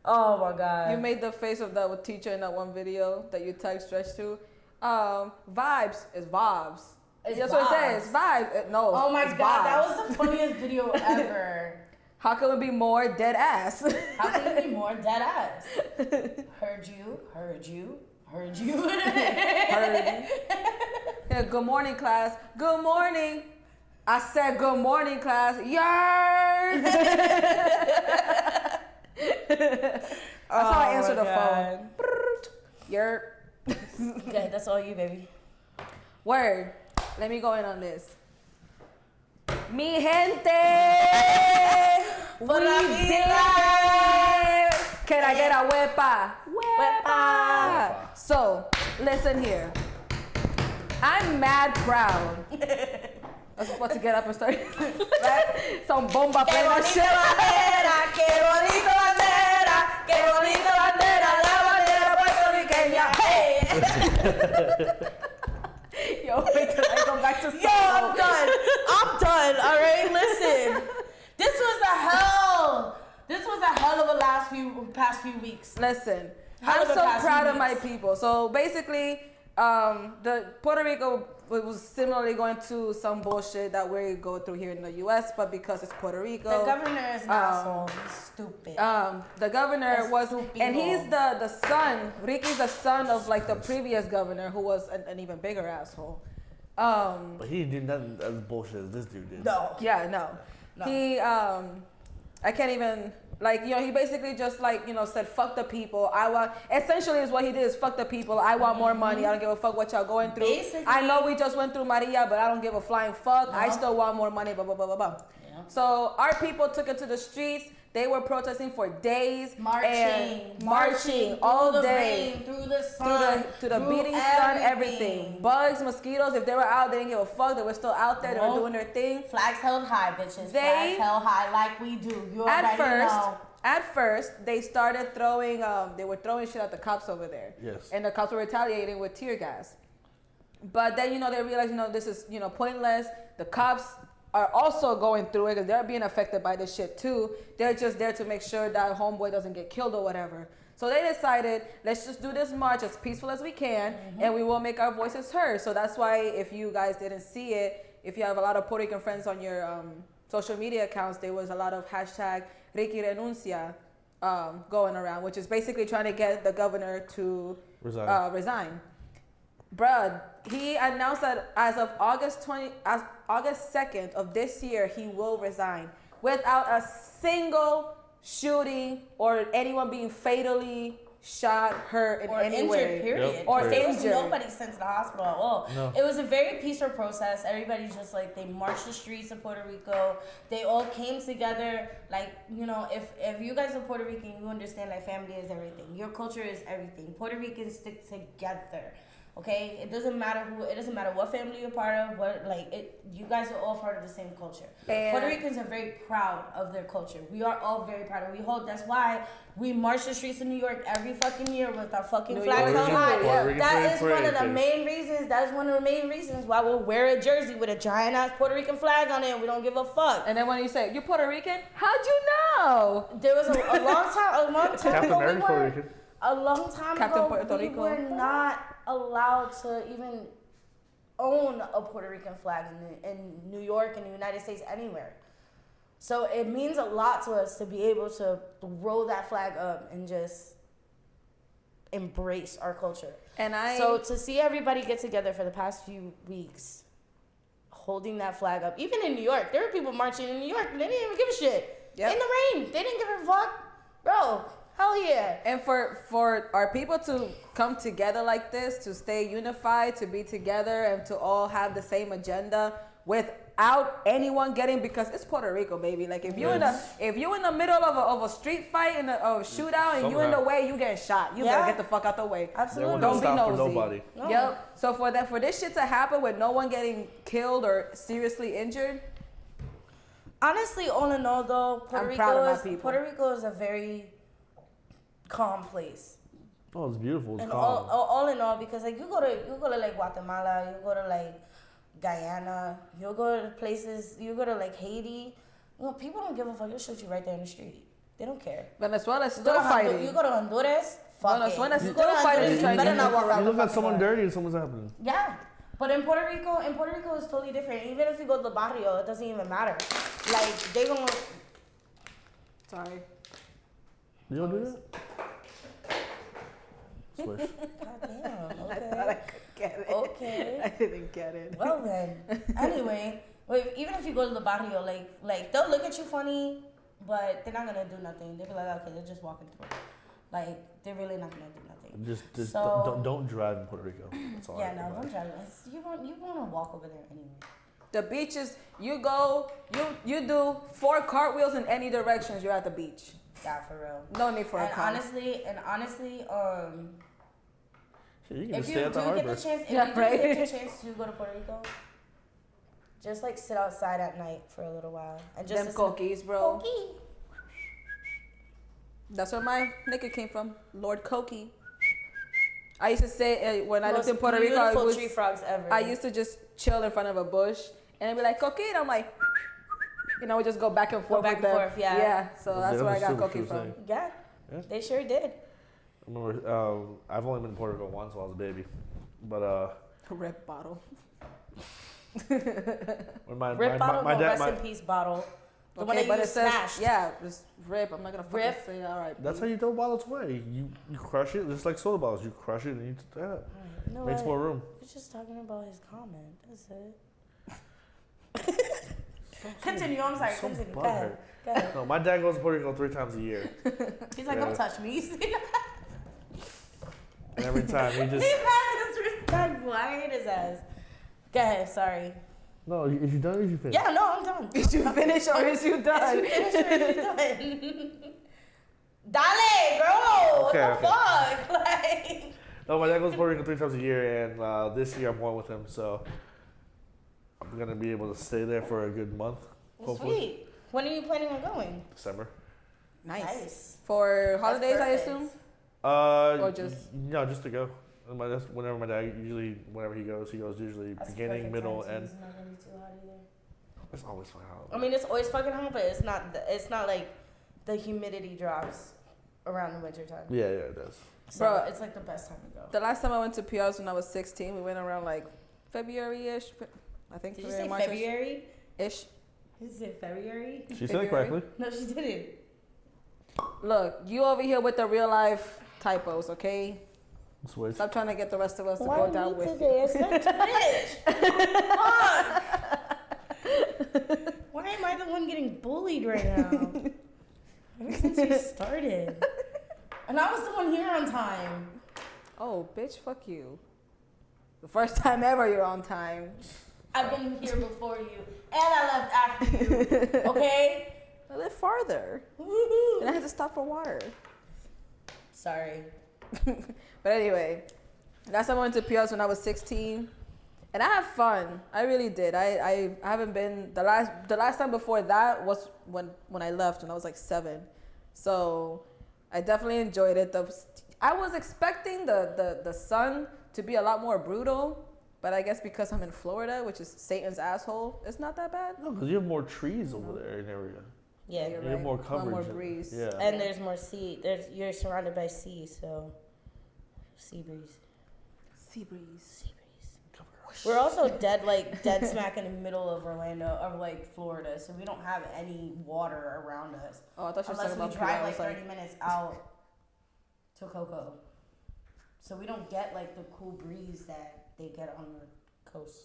Oh my god. You made the face of that teacher in that one video that you tagged Stretch to. Vibes is vibes. It's That's what it vibes. says. Vibes. No. Oh my it's god, that vibes. was the funniest video ever. How can it be more dead ass? How can it be more dead ass? Heard you. Heard you. Yeah, good morning, class. Good morning. I said good morning, class. Yarn. That's how I answer the phone. Yerp. Okay, that's all you, baby. Word. Let me go in on this. Mi gente. We Buena did vida. it. Can I get a wepa? Wepa. So, listen here. I'm mad proud. I was about to get up and start right? Some bomba Que plena bonito shit. bandera, que bonito bandera, que bonito bandera, la bandera puertorriqueña. Hey! Yo, wait till I go back to Yo, I'm done. All right, listen. This was a hell of a past few weeks. Listen, How I'm the so past proud few of my weeks? people. So basically, the Puerto Rico was similarly going through some bullshit that we go through here in the U.S., but because it's Puerto Rico, The governor is an asshole. He's stupid. the governor That's was, stupid. and he's the son. Ricky's the son of like the previous governor, who was an even bigger asshole. But he didn't do nothing as bullshit as this dude did. No. Yeah, no. No. He, I can't even, like, you know, he basically just, like, you know, said, fuck the people. Essentially is what he did is fuck the people. I want more money. I don't give a fuck what y'all going through. Basically. I know we just went through Maria, but I don't give a flying fuck. I Uh-huh. still want more money, blah, blah, blah, blah, blah. Yeah. So our people took it to the streets. They were protesting for days. Marching all through the day. rain, through the sun, To the through beating sun, everything. Bugs, mosquitoes, if they were out, they didn't give a fuck. They were still out there. They were Nope. doing their thing. Flags held high, bitches. They- Flags held high like we do. You already know. At first, they started throwing, they were throwing shit at the cops over there. Yes. And the cops were retaliating with tear gas. But then, you know, they realized, you know, this is, you know, pointless. The cops are also going through it because they're being affected by this shit too. They're just there to make sure that homeboy doesn't get killed or whatever. So they decided, let's just do this march as peaceful as we can, and we will make our voices heard. So that's why, if you guys didn't see it, if you have a lot of Puerto Rican friends on your social media accounts, there was a lot of hashtag Ricky Renuncia going around, which is basically trying to get the governor to resign. Bruh, he announced that as of August 2nd of this year, he will resign without a single shooting or anyone being fatally shot, hurt in Or any injured, way. period. Yep. Or There was injured. nobody sent to the hospital at all. No. It was a very peaceful process. Everybody just like, they marched the streets of Puerto Rico. They all came together. Like, you know, if you guys are Puerto Rican, you understand that family is everything. Your culture is everything. Puerto Ricans stick together. Okay, it doesn't matter what family you're part of. You guys are all part of the same culture. And- Puerto Ricans are very proud of their culture. We are all very proud of. That's why we march the streets of New York every fucking year with our fucking New flags York held too, high. yeah. That is one of the main reasons. That is one of the main reasons why we'll wear a jersey with a giant ass Puerto Rican flag on it, and we don't give a fuck. And then when you say, you Puerto Rican? How'd you know? There was a long time Captain ago. America's Puerto Rican. A long time Captain ago, Puerto we Rico. were not allowed to even own a Puerto Rican flag in New York and the United States, anywhere. So it means a lot to us to be able to roll that flag up and just embrace our culture. And So to see everybody get together for the past few weeks, holding that flag up, even in New York, there were people marching in New York and they didn't even give a shit. Yep. In the rain, they didn't give a fuck. Bro, hell yeah. And for our people to come together like this, to stay unified, to be together, and to all have the same agenda with out anyone getting, because it's Puerto Rico, baby. Like if you in the middle of a street fight and a shootout and you in the way, you getting shot. You better get the fuck out the way. Absolutely. Don't be nosy. For nobody. No. Yep. So for this shit to happen with no one getting killed or seriously injured, Honestly, all in all, though, I'm proud of my people. Puerto Rico is a very calm place. Oh, it's beautiful. It's And calm. all in all, because like you go to like Guatemala, you go to like Guyana, you go to places, you go to like Haiti. You know, people don't give a fuck. They'll shoot you right there in the street. They don't care. Venezuela's You go still to fighting. You go to Honduras, fuck Venezuela's it. You still go to fighting Honduras, to try you to better get not walk out You the look at fucking someone door. dirty and something's happening. Yeah. But in Puerto Rico is totally different. Even if you go to the barrio, it doesn't even matter. Like they gonna. Sorry. You don't do that? Swish. God damn. I Okay. thought I could get it. Okay. I didn't get it. Well then. Anyway, even if you go to the barrio, like they'll look at you funny, but they're not gonna do nothing. They'll be like, okay, they're just walking through. Like they're really not gonna do nothing. Just So- don't drive in Puerto Rico. That's all I Yeah, have to no, advise. don't drive. You want to walk over there anyway. The beaches, you go, you do 4 cartwheels in any directions, you're at the beach. Yeah, for real. No need for a And car. honestly, Shit, you can if just you stay do at the get the harbor. chance, if Yeah, you do right. get the chance to go to Puerto Rico, just like sit outside at night for a little while and just Them cookies, bro. Coquí. That's where my nigga came from, Lord Cokie. I used to say when I lived Most in Puerto Rico, beautiful tree frogs ever. I used to just chill in front of a bush and I'd be like, Cokie, and I'm like, you know, we just go back and forth. back with and them. forth, yeah. Yeah, so that's Yeah, where I got that's what she Cokie was from. saying. Yeah, Yeah. they sure did. I remember, I've only been to Puerto Rico once when I was a baby. But Rip bottle. when my Rip bottle, my no, dad, rest my, in peace bottle. The one Okay, that but you it says, smashed. yeah, just rip. I'm not gonna fucking Rip. say all right. that's how you throw bottles away. You crush it, just like soda bottles. You crush it and you You know makes what? more room. We're just talking about his comment. That's it. Continue. I'm sorry. So Continue. Go butthurt. ahead. Go ahead. No, my dad goes to Puerto Rico 3 times a year, He's like, Yeah. don't touch me. You see that? and every time he He's just had disrespect. Boy, I hate his ass. Go ahead. Sorry. no. Is you done? Or is you finished? Yeah, no, I'm done. Is you finished or is you done? Is you finished or is you done? Dale, bro. Okay, What the fuck? Like. No, my dad goes to Puerto Rico 3 times a year, and this year I'm going with him, so I'm gonna be able to stay there for a good month. Hopefully, Sweet. When are you planning on going? December. Nice. For holidays, I perfect. assume. Or just- no, just to go. And that's whenever my dad usually whenever he goes usually That's beginning, perfect middle, time, too. and It's not gonna be too hot either. it's always fine. I mean, it's always fucking hot, but it's not. It's not like the humidity drops around the winter time. Yeah, it does. So Bro. it's like the best time to go. The last time I went to PR was when I was 16. We went around like February-ish. I think Did you February, say March-ish. February? Ish. Is it February? She said it February. correctly. No, she didn't. Look, you over here with the real life typos, okay? Switch. Stop trying to get the rest of us to Why go me down with today? you. It's such a bitch. Fuck. Why am I the one getting bullied right now? Ever since we started. And I was the one here on time. Oh, bitch, fuck you. The first time ever you're on time. I've been here before you. And I left after you. Okay? I live farther. Woohoo. And I had to stop for water. Sorry. But anyway, last time I went to PR's when I was 16. And I had fun. I really did. I haven't been the last time before that was when I left when I was like 7. So I definitely enjoyed it. I was expecting the sun to be a lot more brutal, but I guess because I'm in Florida, which is Satan's asshole, it's not that bad. No, because you have more trees over there in area. Yeah. You're You have right. more A lot coverage. more breeze. Yeah. And there's more sea. You're surrounded by sea, so sea breeze. Sea breeze. Sea breeze. We're also dead smack in the middle of Orlando, of like Florida, so we don't have any water around us Oh, I thought you were unless talking we about PR. drive I like was 30 minutes out to Cocoa. So we don't get like the cool breeze that they get on the coast.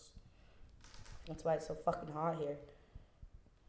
That's why it's so fucking hot here,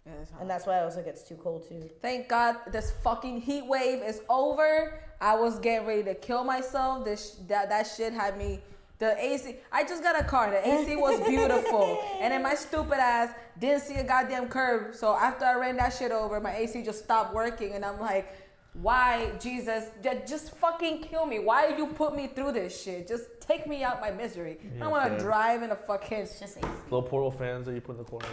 yeah, it's hot. and that's why also gets too cold too. Thank God this fucking heat wave is over. I was getting ready to kill myself. That shit had me The AC, I just got a car. The AC was beautiful. And then my stupid ass didn't see a goddamn curve. So after I ran that shit over, my AC just stopped working. And I'm like, why, Jesus, just fucking kill me. Why you put me through this shit? Just take me out my misery. I don't want to drive in a fucking... It's just AC. Little portal fans that you put in the corner.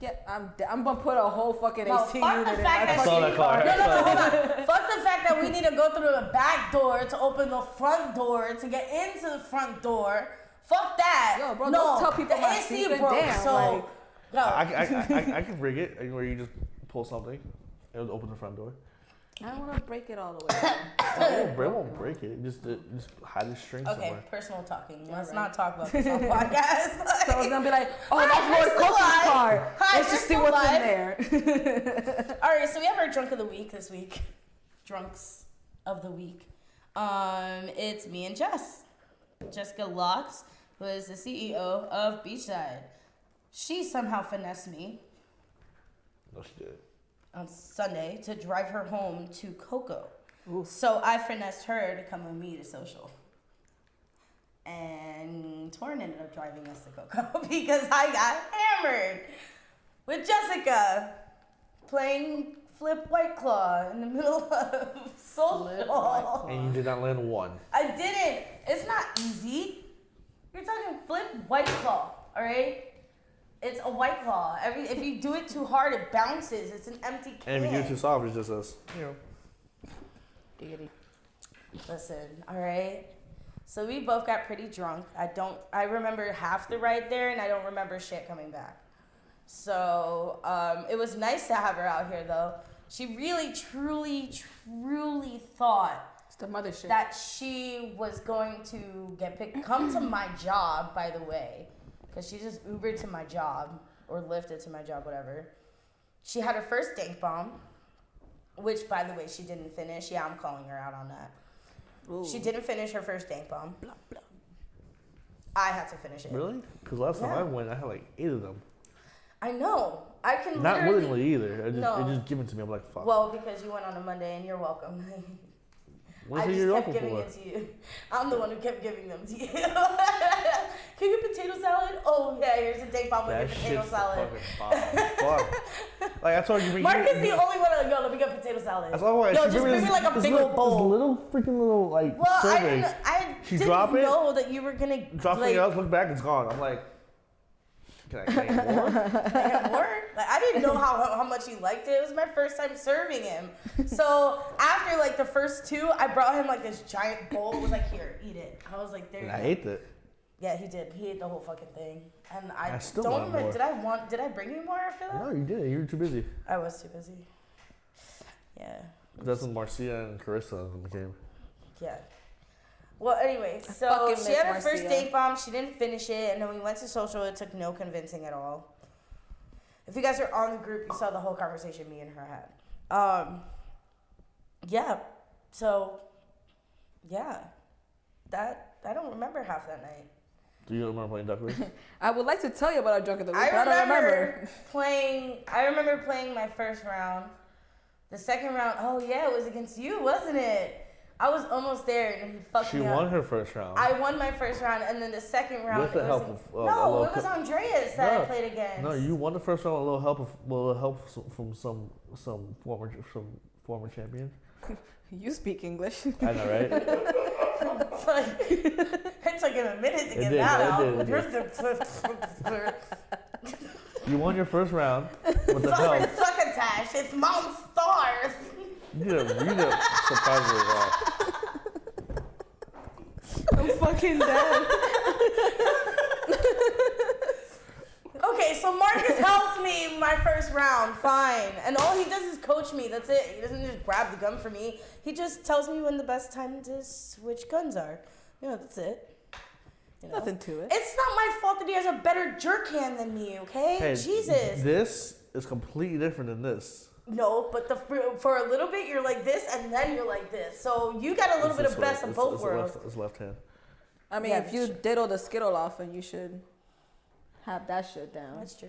Yeah, I'm gonna put a whole fucking No, AC fuck unit the in fact my that saw fucking that car. No, hold on. Fuck the fact that we need to go through the back door to open the front door to get into the front door. Fuck that. Yo, bro, no, don't tell people the my AC secret. broke, Damn, so like- go. I can rig it where you just pull something. It'll open the front door. I don't want to break it all the way. It won't break it. Just hide the string Okay, somewhere. personal talking. Let's Alright. not talk about this on podcast. So it's gonna be like, oh, Hi, that's we're Lord still Cookie's live. car. Hi, Let's we're just see still what's live. in there. All right, so we have our drunk of the week this week. Drunks of the week. It's me and Jessica Locks, who is the CEO of Beachside. She somehow finessed me No, she did. on Sunday to drive her home to Coco. Ooh. So I finessed her to come with me to social. And Torrin ended up driving us to Coco because I got hammered with Jessica playing Flip White Claw in the middle of social. And you did not land one. I didn't. It's not easy. You're talking Flip White Claw, all right? It's a White Claw. If you do it too hard, it bounces. It's an empty can. And if you do it too soft, it's just us. You know. Diggity. Listen, all right. So we both got pretty drunk. I remember half the ride there, and I don't remember shit coming back. So it was nice to have her out here, though. She really, truly, truly thought It's the mothership. that she was going to come to my job, by the way, because she just Ubered to my job or lifted to my job, whatever. She had her first dank bomb, which, by the way, she didn't finish. Yeah, I'm calling her out on that. Ooh. She didn't finish her first dank bomb. I had to finish it. Really? Because last time Yeah. I went, I had like 8 of them. I know. I can Not literally... willingly either. No. It just given to me. I'm like, fuck. Well, because you went on a Monday and you're welcome. What's I it just you're kept welcome giving for? it to you. I'm the one who kept giving them to you. Can you get potato salad? Oh, yeah, here's a dank bomb with your That potato shit's salad. fucking bomb. Fuck. Like I told you, Mark is the only one that go, let me get potato salad. That's all I No, just bring me like a big old bowl. This little freaking little like Well, serving. I She didn't drop it, know that you were going to Drop something else, look back, it's gone. I'm like, can I get more? have more. Like, I didn't know how much he liked it. It was my first time serving him. So after like the first 2, I brought him like this giant bowl. It was like, here, eat it. I was like, there you And go. I ate it. Yeah, he did. He ate the whole fucking thing. And I still don't want remember. more. Did I bring you more after that? No, you didn't. You were too busy. I was too busy. Yeah. That's when Marcia and Carissa came. Yeah. Well, anyway, so fucking she miss had her first Marcia. date bomb. She didn't finish it, and then we went to social. It took no convincing at all. If you guys are on the group, you saw the whole conversation me and her had. Yeah. So, yeah. That I don't remember half that night. Do you remember playing Duck Race? I would like to tell you about our drunk of the week, but I don't remember. I remember playing my first round. The second round, oh yeah, it was against you, wasn't it? I was almost there, and he fucked She me up. won her first round. I won my first round, and then the second round. With the it help was of, a no, little it was co- Andreas that I No, played against. No, you won the first round with a little help from some former champion. You speak English. I know, right? It's like, it took him a minute to It get did, that it out. You won your first round with the help. Succotash, it's Mom Stars. You did surprisingly well. I'm fucking dead. Okay, so Marcus helped me my first round, fine. And all he does is coach me, that's it. He doesn't just grab the gun for me. He just tells me when the best time to switch guns are. You know, that's it. You know? Nothing to it. It's not my fault that he has a better jerk hand than me, okay? Hey, Jesus. This is completely different than this. No, but for a little bit you're like this and then you're like this. So you got a little bit of best of both worlds. It's left hand. I mean, Yeah, if you diddle the Skittle off, and you should have that shit down. That's true.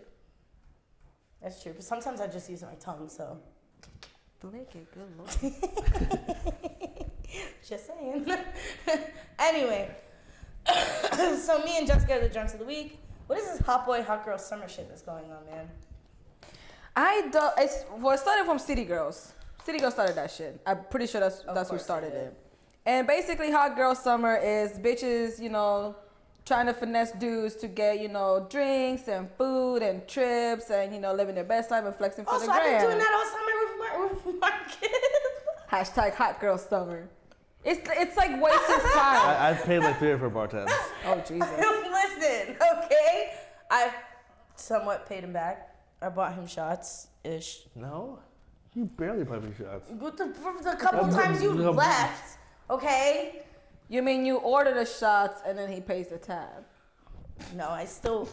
That's true. But sometimes I just use my tongue, so. Lick it, good lord. Just saying. Anyway, So me and Jessica are the drunks of the week. What is this hot boy, hot girl summer shit that's going on, man? It started from City Girls. City Girls started that shit. I'm pretty sure that's who started it. And basically, hot girl summer is bitches, you know, trying to finesse dudes to get, you know, drinks and food and trips and, you know, living their best life and flexing for the gram. Also, I've been doing that all summer with Marcus. Hashtag hot girl summer. It's like wasting time. I've paid like 3 or 4 bartends. Oh, Jesus. Listen, okay? I've somewhat paid him back. I bought him shots-ish. No? You barely buy me shots. With the couple times you left, okay? You mean you order the shots and then he pays the tab? No, I still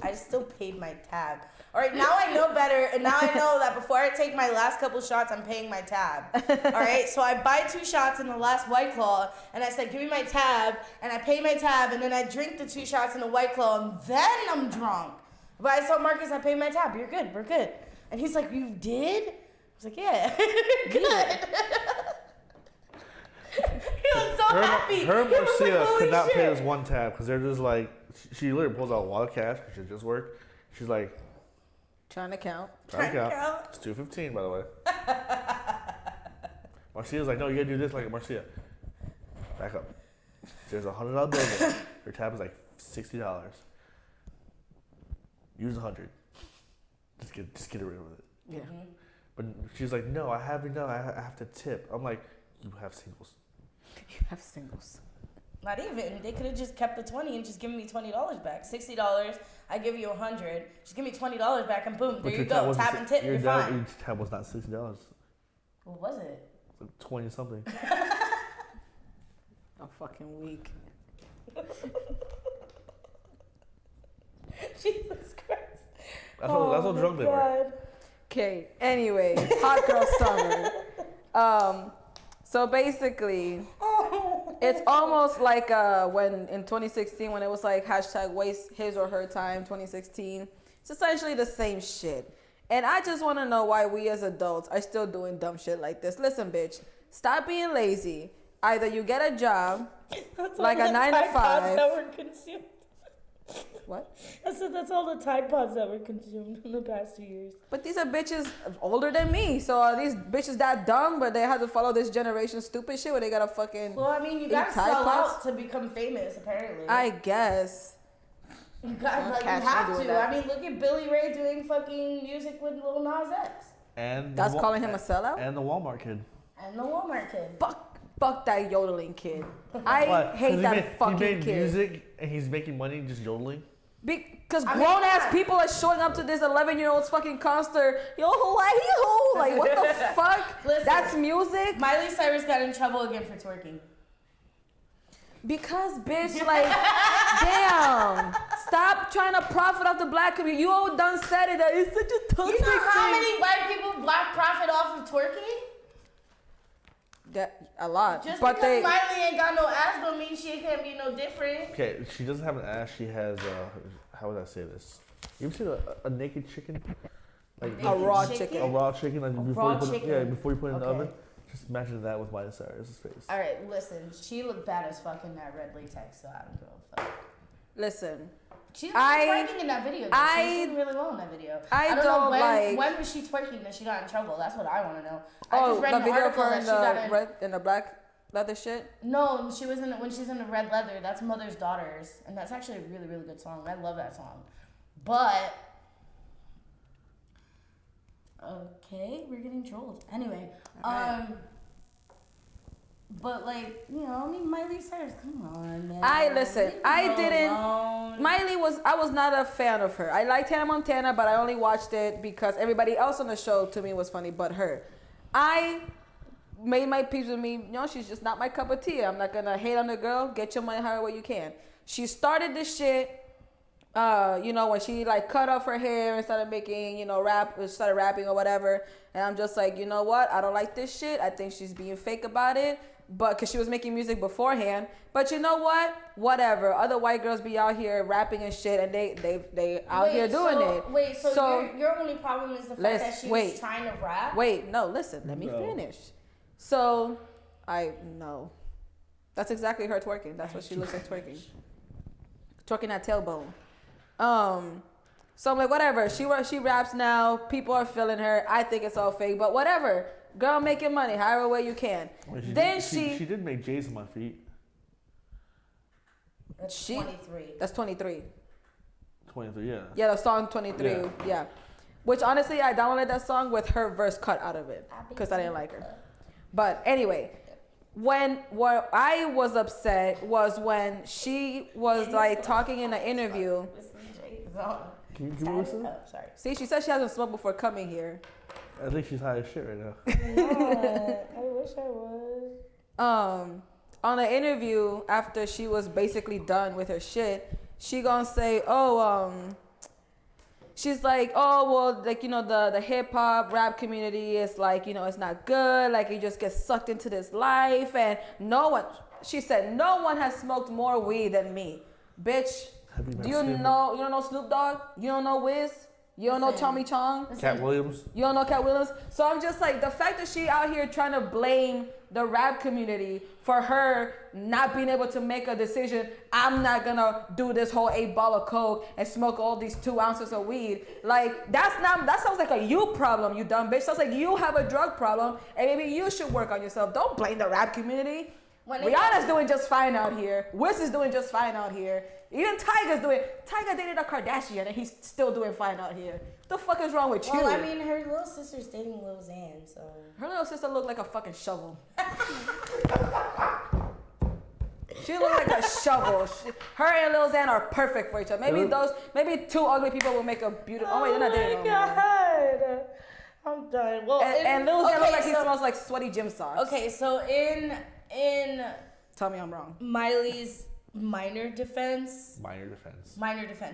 paid my tab. All right, now I know better, and now I know that before I take my last couple shots, I'm paying my tab. All right, so I buy 2 shots in the last White Claw, and I said, give me my tab, and I pay my tab, and then I drink the 2 shots in the White Claw, and then I'm drunk. But I told Marcus, I paid my tab. You're good. We're good. And he's like, you did? I was like, yeah. Good. He was so happy. Her and He was like, Marcia "Holy could not pay shit." us one tab because they're just like, she literally pulls out a lot of cash because she just worked. She's like, Trying to count. trying to Trying to count. count. It's $2.15, by the way. Marcia's like, no, you gotta do this like Marcia. Back up. There's a $100 bill there. Her tab is like $60. Use 100. Just get rid of it. Yeah. But she's like, no, I have to tip. I'm like, you have singles. You have singles. Not even. They could have just kept the 20 and just given me $20 back. $60. I give you 100. Just give me $20 back and boom, there you go. Tap and tip. You're fine. Your tab was not $60. What was it? It's like 20 something. I'm fucking weak. Jesus Christ. That's how drunk they were. Okay. Anyway, hot girl summer. So basically, it's almost like when in 2016 when it was like hashtag waste his or her time 2016. It's essentially the same shit. And I just want to know why we as adults are still doing dumb shit like this. Listen, bitch, stop being lazy. Either you get a job, like a 9 to 5. That were consumed. What? I said that's all the Tide Pods that were consumed in the past 2 years. But these are bitches older than me. So are these bitches that dumb, but they have to follow this generation stupid shit where they gotta fucking... Well, I mean, you gotta Tide sell Pods? out to become famous, apparently. I guess. You got, like, you Cash have me doing to. that. I mean, look at Billy Ray doing fucking music with Lil Nas X. And That's calling him a sellout? And the Walmart kid. And the Walmart kid. Fuck that yodeling kid. I What? hate 'Cause that fucking he made kid. music and he's making money just yodeling. Because I mean, grown ass yeah. people are showing up to this 11-year-old's fucking concert. Yo, ho, like what the fuck? Listen. That's music? Miley Cyrus got in trouble again for twerking. Because, bitch, like, damn. Stop trying to profit off the black community. You all done said it. That it's such a toxic You know how thing. many white people black profit off of twerking? That, a lot. Just but because they... Miley ain't got no ass don't mean she can't be no different. Okay, she doesn't have an ass. She has how would I say this? You ever seen a naked chicken? Like A raw chicken? chicken. a raw chicken, like before raw you put it, chicken. yeah, before you put it in the Okay. oven. Just imagine that with Miley Cyrus's face. All right, listen. She looked bad as fuck in that red latex, so I don't give a fuck. Listen. She was I- twerking in that video. Though. I- She was doing really well in that video. I don't know don't like- when was she twerking that she got in trouble. That's what I want to know. I Oh, just read the an video of article her that in she got the in. red, in the black leather shit? No, she was in when she's in the red leather. That's Mother's Daughters, and that's actually a really really good song. I love that song. But okay, we're getting trolled. Anyway, Alright. but like I mean, Miley Cyrus, come on, man. Listen, Leave I her didn't. alone. I was not a fan of her. I liked Hannah Montana, but I only watched it because everybody else on the show to me was funny but her. I made my peace with me. She's just not my cup of tea. I'm not gonna hate on the girl. Get your money however you can. She started this shit. When she like cut off her hair and started making, started rapping or whatever. And I'm just like, you know what? I don't like this shit. I think she's being fake about it. But because she was making music beforehand. But you know what? Whatever. Other white girls be out here rapping and shit, and they out here doing it. Wait, so your only problem is the fact that she was trying to rap? Wait, no, listen. Let me finish. So, no. That's exactly her twerking. That's what she looks like twerking. twerking that tailbone. So I'm like, whatever. She raps now. People are feeling her. I think it's all fake, but whatever. Girl making money however way you can. Wait, she did make J's on my feet. That's 23. That's 23. 23, yeah. Yeah, the song 23. Yeah. Which honestly, I downloaded that song with her verse cut out of it because I didn't like her. But anyway, what I was upset was when she was like talking in an interview. Can you listen? Oh, sorry. See, she said she hasn't smoked before coming here. I think she's high as shit right now. I wish I was. On an interview after she was basically done with her shit, she gonna say, she's like, oh, well, like, you know, the hip hop rap community is like, you know, it's not good. Like, you just get sucked into this life. And she said, no one has smoked more weed than me. Bitch, you don't know Snoop Dogg? You don't know Wiz? You don't know Tommy Chong? Cat Williams? You don't know Cat Williams? So I'm just like, the fact that she out here trying to blame the rap community for her not being able to make a decision, I'm not gonna do this whole 8-ball of coke and smoke all these 2 ounces of weed. Like, that sounds like a you problem, you dumb bitch. Sounds like you have a drug problem and maybe you should work on yourself. Don't blame the rap community. Rihanna's doing just fine out here. Wiz is doing just fine out here. Even Tyga dated a Kardashian and he's still doing fine out here. What the fuck is wrong with you? Well, I mean, her little sister's dating Lil Xan, so. Her little sister looked like a fucking shovel. She looked like a shovel. Her and Lil Xan are perfect for each other. Maybe 2 ugly people will make a beautiful. Oh wait, they're not dating. Oh my God. I'm done. Well, and Lil Xan looks like he smells like sweaty gym socks. Okay, so in tell me I'm wrong. Miley's minor defense,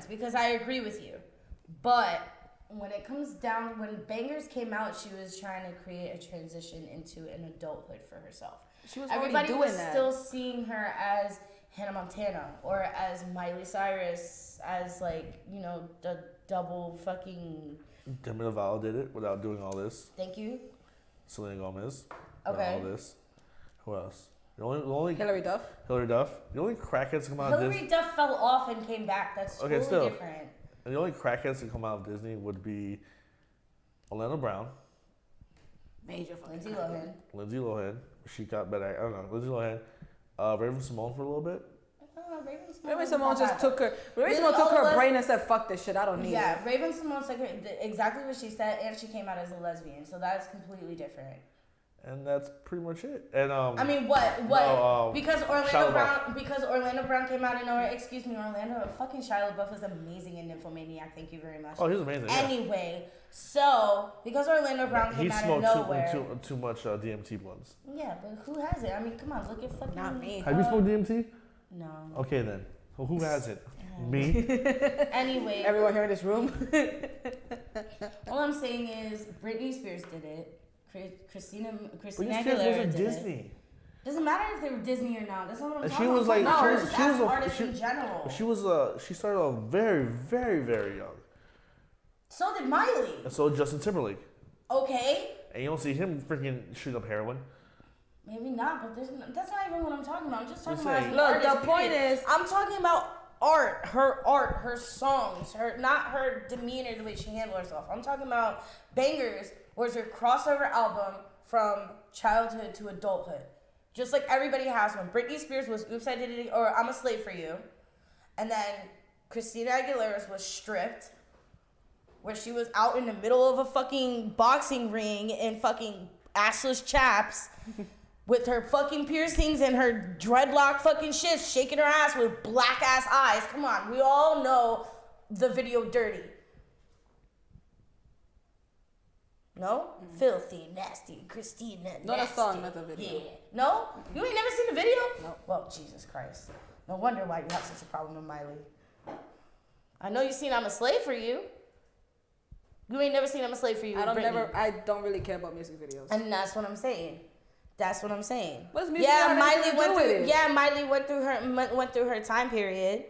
because I agree with you, but when it comes down, when Bangers came out, she was trying to create a transition into an adulthood for herself. She was Everybody doing was that. still seeing her as Hannah Montana or as Miley Cyrus, as like, you know, the double fucking. Demi Lovato did it without doing all this. Thank you. Selena Gomez. Okay. All this. Who else? The only Hilary Duff. The only crackheads to come out of Disney. Hilary Duff fell off and came back. That's totally different. And the only crackheads to come out of Disney would be Orlando Brown. Major fucking Lindsay Lohan. She got better. I don't know. Lindsay Lohan. Raven Simone for a little bit. Raven Simone just took her. Raven Simone took her brain and said, "Fuck this shit. I don't need it." Yeah, Raven Simone said exactly what she said, and she came out as a lesbian, so that's completely different. And that's pretty much it. And I mean, what? No, because Orlando Brown came out and Orlando fucking Shia LaBeouf is amazing in Nymphomaniac. Thank you very much. Oh, he's amazing. Anyway, so because Orlando Brown came out of nowhere, he smoked too much DMT blunts. Yeah, but who has it? I mean, come on, look at fucking. Not me. Have you smoked DMT? No. Okay then. Well, who has it? Me. Anyway, everyone here in this room. All I'm saying is Britney Spears did it. Christina Britney Spears Aguilera wasn't did Disney. It. Doesn't matter if they were Disney or not. That's not what I'm She talking was about. like Artists in general. She started off very, very, very young. So did Miley. And so did Justin Timberlake. Okay. And you don't see him freaking shooting up heroin. Maybe not, but that's not even what I'm talking about. I'm just talking about. Look, the point is, I'm talking about art, her songs, not her demeanor, the way she handled herself. I'm talking about Bangers was her crossover album from childhood to adulthood. Just like everybody has one. Britney Spears was Oops, I Did It, or I'm a Slave for You. And then Christina Aguilera's was Stripped, where she was out in the middle of a fucking boxing ring in fucking assless chaps with her fucking piercings and her dreadlock fucking shit, shaking her ass with black ass eyes. Come on, we all know the video Dirty. No? Filthy, nasty, Christina, nasty. Not a song, not the video. Yeah. No? You ain't never seen the video? No. Well, Jesus Christ. No wonder why you have such a problem with Miley. I know you seen I'm a Slave for You. You ain't never seen I'm a Slave for You. I don't really care about music videos. And that's what I'm saying. What's music Miley went through her time period,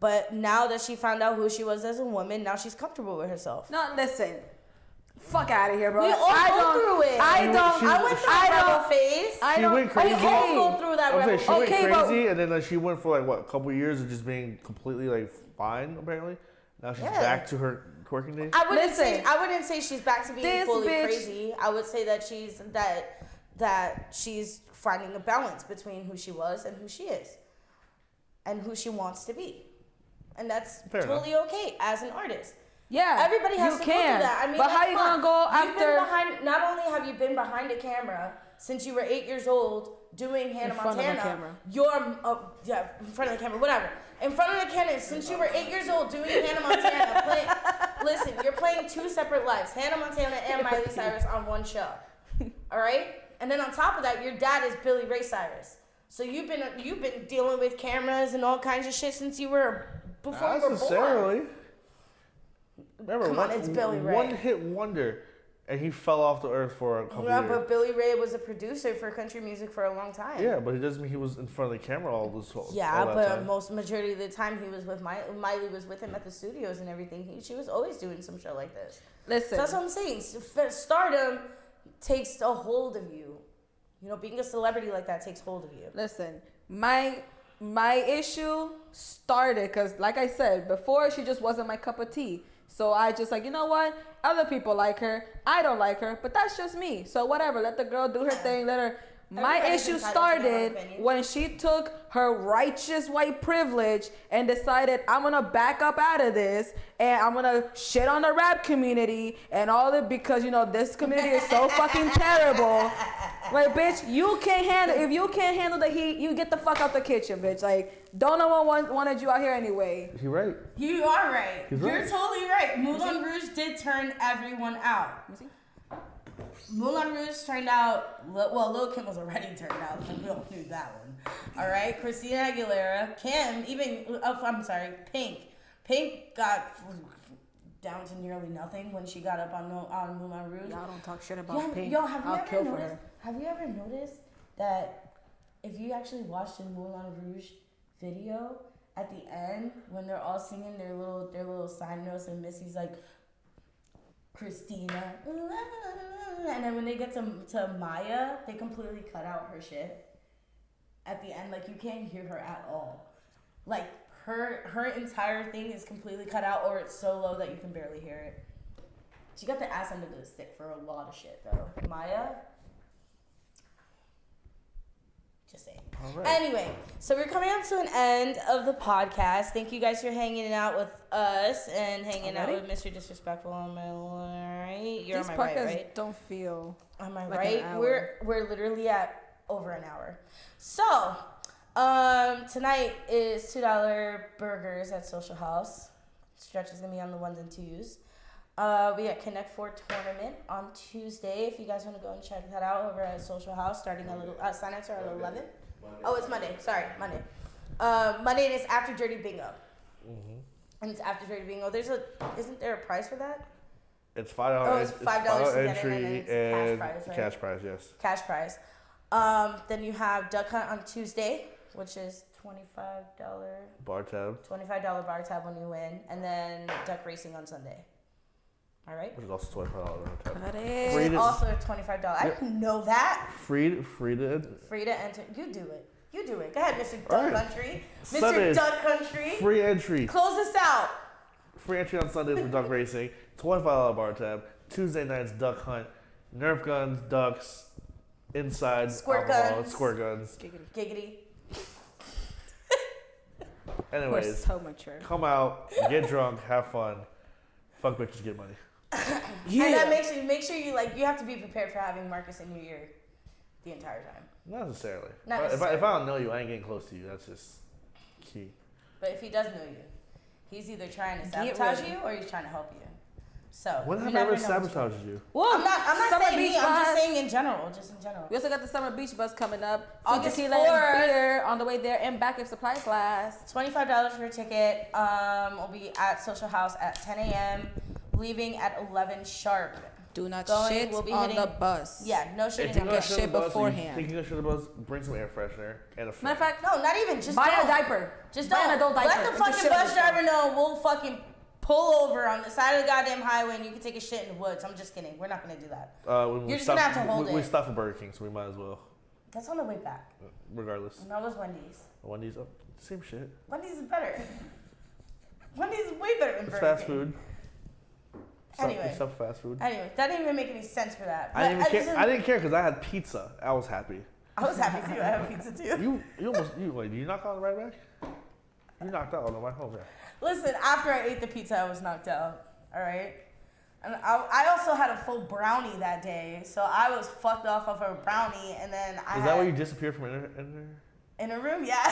but now that she found out who she was as a woman, now she's comfortable with herself. No, listen. Fuck out of here, bro. We all go through it. I went through a rebel phase. She went crazy. We all go through that I was rebel saying she phase. went crazy, and then she went for like what, a couple years of just being completely like fine. Apparently, now she's back to her quirking days. I wouldn't say she's back to being fully bitch, crazy. I would say that she's finding a balance between who she was and who she is, and who she wants to be, and that's totally okay as an artist. Yeah, everybody has to go through that. I mean, but how you gonna go after? Not only have you been behind a camera since you were 8 years old doing Hannah Montana, you're in front of the camera, whatever. In front of the camera since you were 8 years old doing Hannah Montana. Listen, you're playing two separate lives, Hannah Montana and Miley Cyrus on one show. All right, and then on top of that, your dad is Billy Ray Cyrus. So you've been dealing with cameras and all kinds of shit since you were before you were born. Remember, it's Billy Ray. One hit wonder, and he fell off the earth for a couple years. But Billy Ray was a producer for country music for a long time. Yeah, but it doesn't mean he was in front of the camera all Yeah, but time. Majority of the time he was with Miley was with him at the studios and everything. She was always doing some show like this. Listen, so that's what I'm saying. Stardom takes a hold of you. You know, being a celebrity like that takes hold of you. Listen, my issue started because, like I said before, she just wasn't my cup of tea. So I just like, you know what? Other people like her. I don't like her, but that's just me. So whatever. Let the girl do her thing. Let her. My issue started when she took her righteous white privilege and decided, I'm going to back up out of this and I'm going to shit on the rap community and all that because, you know, this community is so fucking terrible. Like, bitch, you can't handle, if you can't handle the heat, you get the fuck out the kitchen, bitch. Like, don't no one wanted you out here anyway. You're right. You are right. You're totally right. Moulin Rouge did turn everyone out. Moulin Rouge turned out, well, Lil' Kim was already turned out, so we all knew that one. All right, Christina Aguilera, Kim, Pink. Pink got down to nearly nothing when she got up on Moulin Rouge. Y'all don't talk shit about Pink. I'll kill for her. Have you ever noticed that if you actually watched the Moulin Rouge video, at the end, when they're all singing their little side notes and Missy's like, Christina, and then when they get to Maya, they completely cut out her shit. At the end, like, you can't hear her at all. Like, her entire thing is completely cut out, or it's so low that you can barely hear it. She got the ass under the stick for a lot of shit, though. Maya. Just saying. Right. Anyway, so we're coming up to an end of the podcast. Thank you guys for hanging out with us and hanging out with Mr. Disrespectful on my right. You're on my right, right? Don't feel on my like right. We're literally at over an hour. So, tonight is $2 burgers at Social House. Stretch is gonna be on the 1s and 2s. We got Connect 4 tournament on Tuesday. If you guys want to go and check that out over at Social House, starting a little sign-ups are at 11. Oh, it's Monday. Sorry, Monday. Monday is after Dirty Bingo. Mm-hmm. And it's after Dirty Bingo. Isn't there a price for that? It's $5. Oh, it's $5 to get entry in, and it's cash prize, right? Cash prize, yes. Cash prize. Then you have Duck Hunt on Tuesday, which is $25 bar tab. $25 bar tab when you win, and then Duck Racing on Sunday. All right. Which is also $25 tab. That is also $25. I didn't know that. Free to enter. You do it. Go ahead, Mr. Duck Country. Mr. Sundays, Duck Country. Free entry. Close this out. Free entry on Sundays for Duck Racing. $25 bar tab. Tuesday nights Duck Hunt. Nerf guns, ducks, inside squirt alcohol, guns. Squirt guns. Giggity. Anyways, we're so mature. Come out, get drunk, have fun. Fuck bitches, get money. Yeah. And that make sure you have to be prepared for having Marcus in your ear the entire time. Not necessarily. If I don't know you, I ain't getting close to you. That's just key. But if he does know you, he's either trying to sabotage you or he's trying to help you. So when have I ever sabotaged you? Well, I'm not saying me. I'm just saying in general. We also got the Summer Beach Bus coming up. August 4th. Beer on the way there and back if supplies last. $25 for a ticket. We'll be at Social House at 10 a.m. Leaving at 11 sharp. Do not shit on the bus. Yeah, no shit. If you get shit beforehand. Think you're gonna shit on the bus? Bring some air freshener and a fan. Matter of fact, no, not even. Just buy don't. a diaper. Just buy don't. an adult diaper. Let the fucking bus driver know. We'll fucking pull over on the side of the goddamn highway and you can take a shit in the woods. I'm just kidding. We're not gonna do that. You're just gonna have to hold We it. stopped at Burger King, so we might as well. That's on the way back. Regardless. And that was Wendy's. Wendy's, same shit. Wendy's is better. Wendy's is way better than It's Burger fast King. food. Anyway. We stopped fast food. Anyway, that didn't even make any sense for that. I didn't even just care. I didn't care because I had pizza. I was happy. I was happy too. I have pizza too. Wait, did you knock out on the right back? You knocked out on the way home, yeah. Listen, after I ate the pizza, I was knocked out. All right. And I also had a full brownie that day, so I was fucked off of a brownie, and then I Is that why you disappeared from in there? in a room? Yeah. I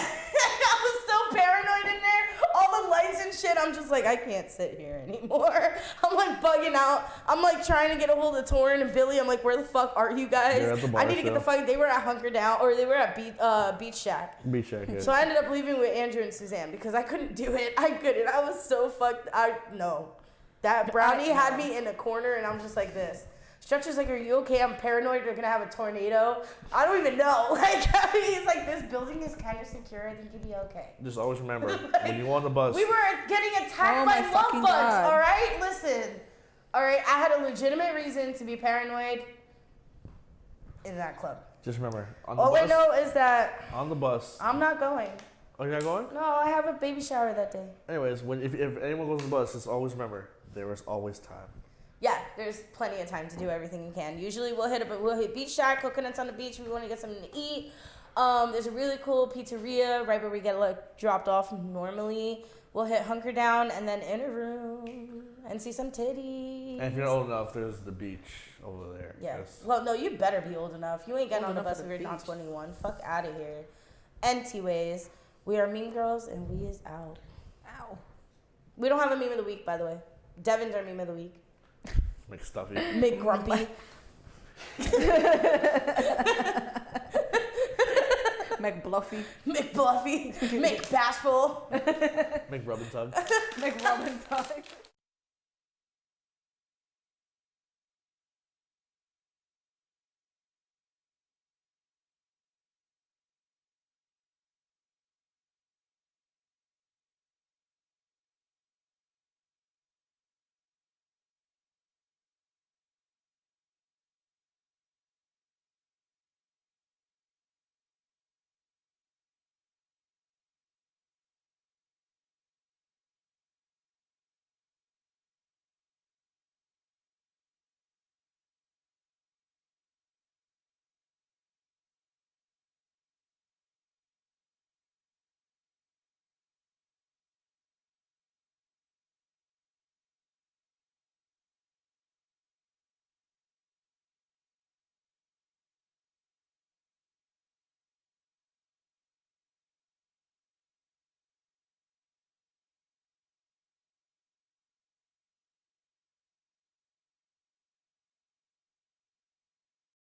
was so paranoid in there. All the lights and shit. I'm just like, I can't sit here anymore. I'm like bugging out. I'm like trying to get a hold of Torrin and Billy. I'm like, where the fuck are you guys? They're at the bar I need to get the still. fuck. They were at Hunker Down, or they were at Beach Shack. Beach Shack, yeah. So I ended up leaving with Andrew and Suzanne because I couldn't do it. I couldn't. I was so fucked. No. That brownie had me in a corner, and I'm just like this. Stretcher's like, are you okay? I'm paranoid. They're going to have a tornado. I don't even know. Like, I mean, he's like, this building is kind of secure. I think you'll be okay. Just always remember, when you on the bus, We were getting attacked Oh by my love fucking bugs, God. all right? Listen. All right, I had a legitimate reason to be paranoid in that club. just remember, on the All I bus, know is that on the bus. I'm not going. Oh, you're not going? No, I have a baby shower that day. Anyways, if anyone goes on the bus, just always remember, there is always time. Yeah, there's plenty of time to do everything you can. Usually we'll hit Beach Shack, coconuts on the beach. We want to get something to eat. There's a really cool pizzeria right where we get like dropped off normally. We'll hit Hunker Down and then in a room and see some titties. And if you're not old enough, there's the beach over there. Yeah. Yes. Well, no, you better be old enough. You ain't getting Old on the enough bus for if the you're not beach. 21. Fuck out of here. Anyways, we are Mean Girls and we is out. Ow. We don't have a meme of the week, by the way. Devin's our meme of the week. McStuffy. McGrumpy. McBluffy. McBluffy. McBashful. McRub and Tug. McRobin Tug.